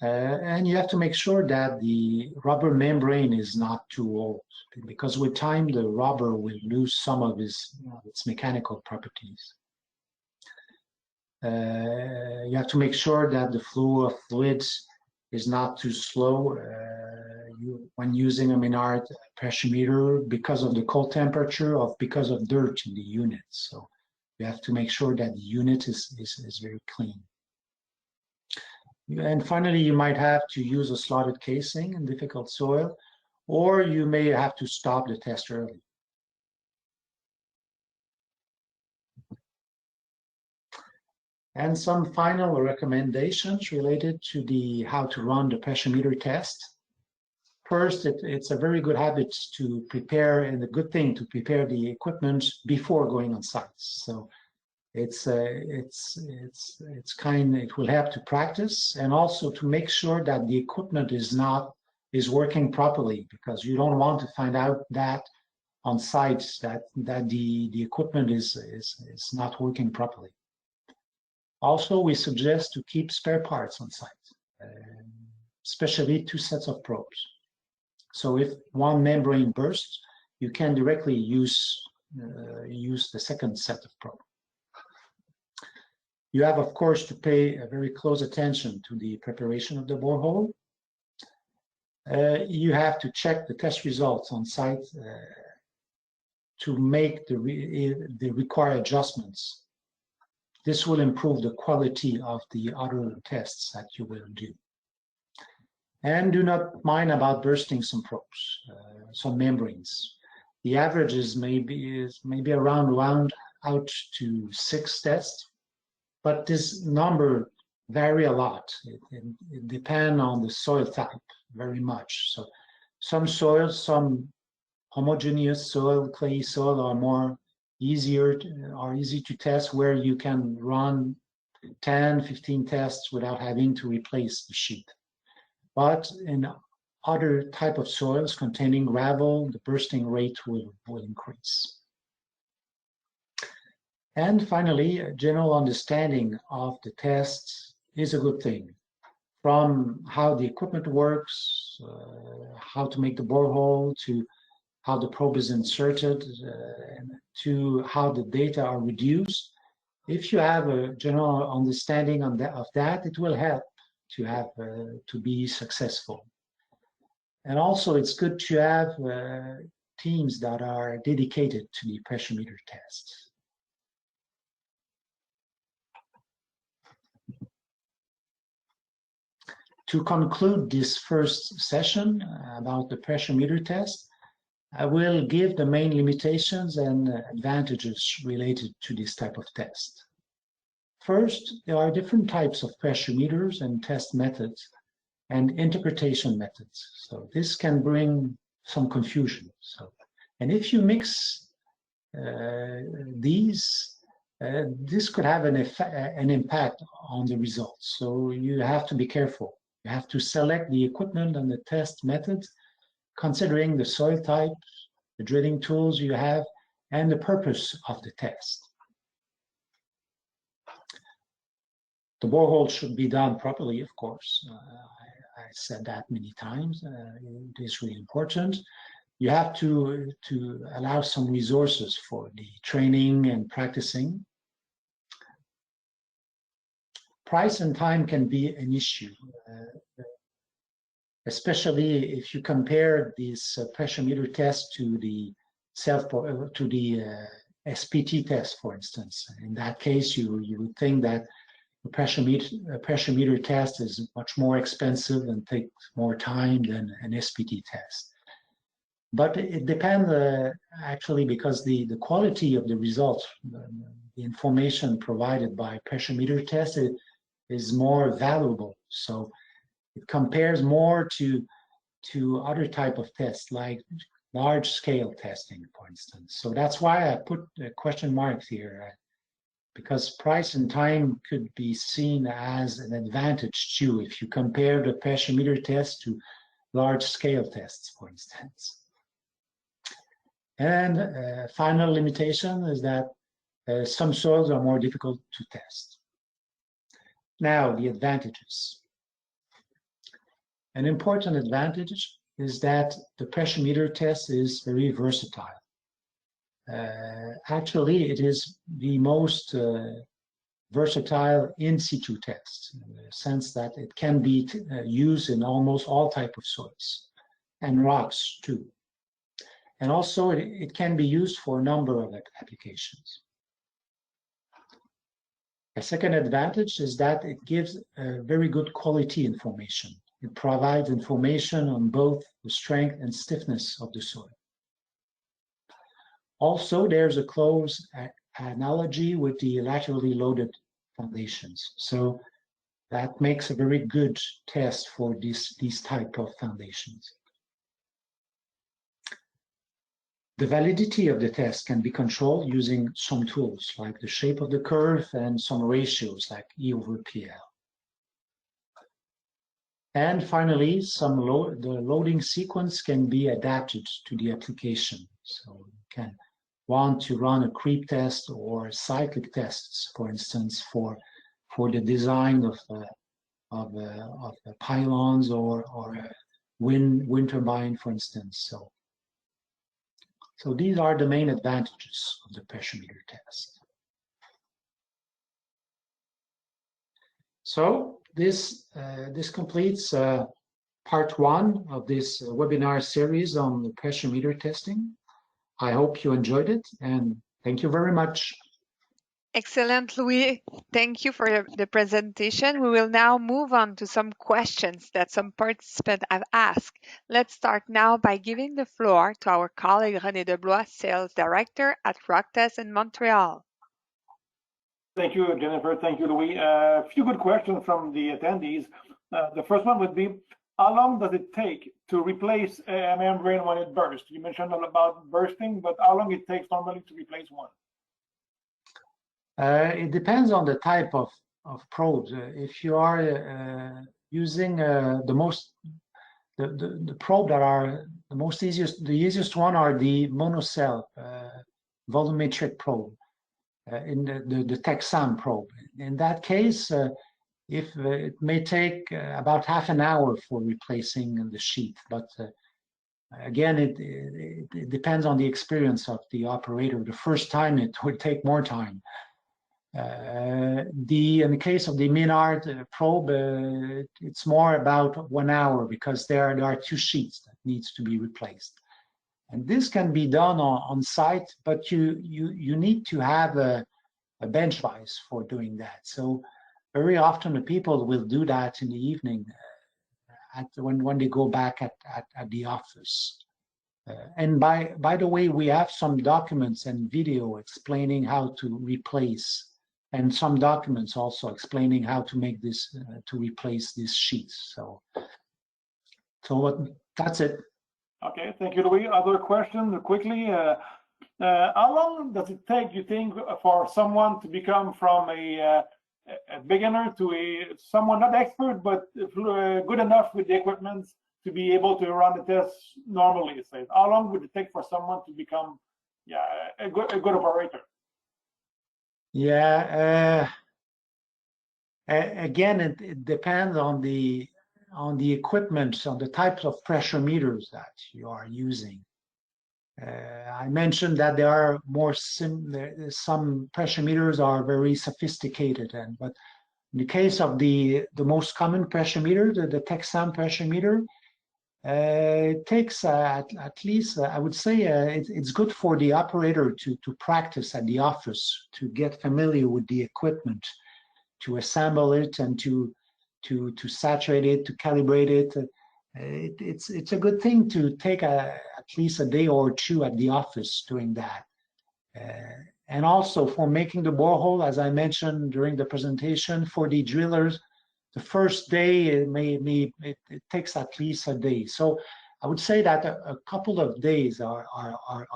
And you have to make sure that the rubber membrane is not too old, because with time the rubber will lose some of its mechanical properties. You have to make sure that the flow of fluids is not too slow when using a Menard pressure meter because of the cold temperature or because of dirt in the unit. So you have to make sure that the unit is very clean. And finally, you might have to use a slotted casing in difficult soil, or you may have to stop the test early. And some final recommendations related to how to run the pressure test. First, it's a very good habit to prepare, and a good thing to prepare the equipment before going on site. So it will help to practice and also to make sure that the equipment is working properly, because you don't want to find out that on site that the equipment is not working properly. Also, we suggest to keep spare parts on site, especially 2 sets of probes. So if one membrane bursts, you can directly use the second set of probes. You have, of course, to pay a very close attention to the preparation of the borehole. You have to check the test results on site to make the required adjustments. This will improve the quality of the other tests that you will do. And do not mind about bursting some probes, some membranes. The average is maybe around out to 6 tests, but this number vary a lot. It depends on the soil type very much. So some soils, some homogeneous soil, clay soil are more easy to test, where you can run 10, 15 tests without having to replace the sheet. But in other type of soils containing gravel, the bursting rate will increase. And finally, a general understanding of the tests is a good thing. From how the equipment works, how to make the borehole, to how the probe is inserted, to how the data are reduced. If you have a general understanding of that, it will help to have to be successful. And also, it's good to have teams that are dedicated to the pressure meter tests. To conclude this first session about the pressure meter test, I will give the main limitations and advantages related to this type of test. First, there are different types of pressure meters and test methods and interpretation methods. So this can bring some confusion. And if you mix these, this could have an impact on the results. So you have to be careful. You have to select the equipment and the test methods, considering the soil type, the drilling tools you have, and the purpose of the test. The borehole should be done properly, of course. I said that many times. It is really important. You have to allow some resources for the training and practicing. Price and time can be an issue, especially if you compare this pressure meter test to the SPT test, for instance. In that case, you would think that a pressure meter test is much more expensive and takes more time than an SPT test. But it depends actually, because the quality of the results, the information provided by pressure meter test is more valuable. So it compares more to other type of tests, like large scale testing, for instance. So that's why I put a question mark here, because price and time could be seen as an advantage too if you compare the pressure meter test to large scale tests, for instance. And final limitation is that some soils are more difficult to test. Now, the advantages. An important advantage is that the pressure meter test is very versatile. Actually, it is the most versatile in situ test, in the sense that it can be used in almost all types of soils and rocks too. And also, it can be used for a number of applications. A second advantage is that it gives very good quality information. It provides information on both the strength and stiffness of the soil. Also, there's a close analogy with the laterally loaded foundations. So that makes a very good test for these type of foundations. The validity of the test can be controlled using some tools like the shape of the curve and some ratios like E/PL. And finally, the loading sequence can be adapted to the application. So you can want to run a creep test or cyclic tests, for instance, for the design of pylons or wind turbine, for instance. So these are the main advantages of the pressure meter test. So this completes part one of this webinar series on the pressure meter testing. I hope you enjoyed it, and thank you very much. Excellent, Louis. Thank you for the presentation. We will now move on to some questions that some participants have asked. Let's start now by giving the floor to our colleague René Deblois, Sales Director at RockTest in Montreal. Thank you, Jennifer. Thank you, Louis. A few good questions from the attendees. The first one would be, how long does it take to replace a membrane when it bursts? You mentioned about bursting, but how long it takes normally to replace one? It depends on the type of probes. If you are using the probe that are the easiest one are the Monocell volumetric probe in the TEXSAN probe. In that case, if it may take about half an hour for replacing the sheath, but again, it depends on the experience of the operator. The first time it would take more time. In the case of the Menard probe, it's more about 1 hour because there are 2 sheets that needs to be replaced. And this can be done on site, but you need to have a bench device for doing that. So very often the people will do that in the evening when they go back at the office. And by the way, we have some documents and video explaining how to replace, and some documents also explaining how to make this to replace these sheets. So that's it. Okay, thank you, Louis. Other question quickly. How long does it take, you think, for someone to become from a beginner to someone not expert but good enough with the equipment to be able to run the tests normally? Say, how long would it take for someone to become a good operator? Yeah. Again, it depends on the equipment, on the types of pressure meters that you are using. I mentioned that there are some pressure meters are very sophisticated, but in the case of the most common pressure meter, the TEXSAN pressure meter, it takes at least, I would say, it's good for the operator to practice at the office, to get familiar with the equipment, to assemble it and to saturate it, to calibrate it. It's a good thing to take at least a day or 2 at the office doing that. And also for making the borehole, as I mentioned during the presentation, for the drillers, the first day it takes at least a day. So I would say that a couple of days are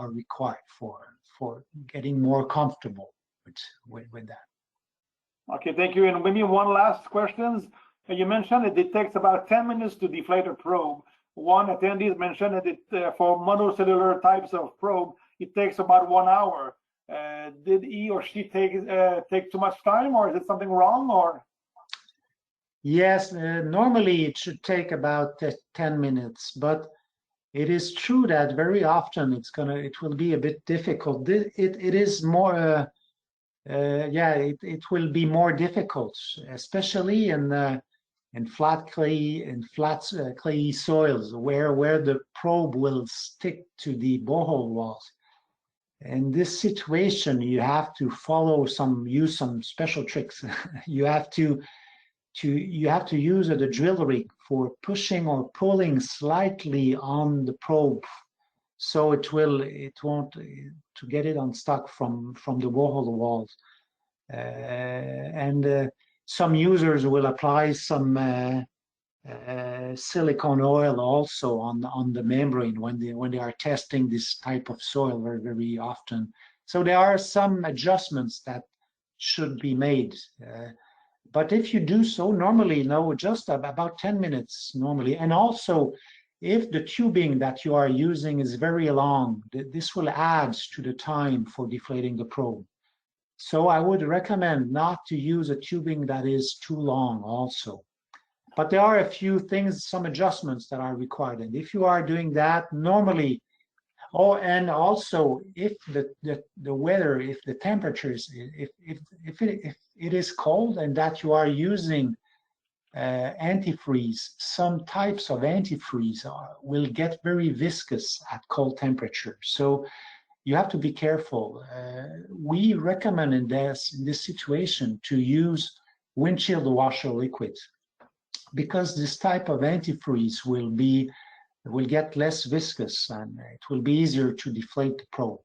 required for getting more comfortable with that. Okay, thank you. And maybe one last question. You mentioned that it takes about 10 minutes to deflate a probe. One attendee mentioned that for monocellular types of probe, it takes about 1 hour. Did he or she take too much time, or is it something wrong? Or yes, normally it should take about 10 minutes, but it is true that very often it will be a bit difficult. It is more. It will be more difficult, especially in flat clay and clayey soils where the probe will stick to the borehole walls. In this situation, you have to use some special tricks. you have to use the drill rig for pushing or pulling slightly on the probe, so it won't to get it unstuck from the borehole walls. Some users will apply some silicone oil also on the membrane when they are testing this type of soil very, very often. So there are some adjustments that should be made. But if you do so, normally, just about 10 minutes normally. And also, if the tubing that you are using is very long, this will add to the time for deflating the probe. So I would recommend not to use a tubing that is too long also. But there are a few things, some adjustments that are required. And if you are doing that normally, and also if the weather, if the temperatures, if it is cold and that you are using antifreeze, some types of antifreeze will get very viscous at cold temperatures. So you have to be careful. We recommend in this situation to use windshield washer liquid, because this type of antifreeze will get less viscous and it will be easier to deflate the probe.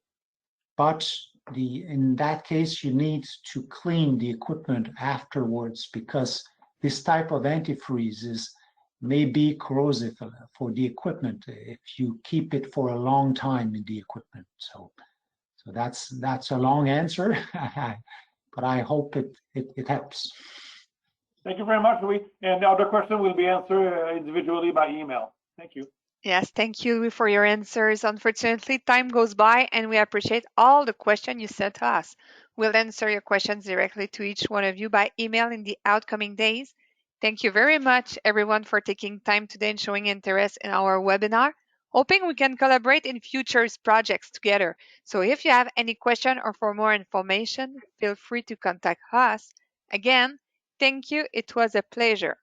But in that case, you need to clean the equipment afterwards, because this type of antifreeze may be corrosive for the equipment if you keep it for a long time in the equipment. So that's a long answer. but I hope it helps. Thank you very much, Louis. And the other question will be answered individually by email. Thank you. Yes, thank you, Louis, for your answers. Unfortunately, time goes by and we appreciate all the questions you sent to us. We'll answer your questions directly to each one of you by email in the outcoming days. Thank you very much, everyone, for taking time today and showing interest in our webinar. Hoping we can collaborate in future projects together. So if you have any question or for more information, feel free to contact us. Again, thank you. It was a pleasure.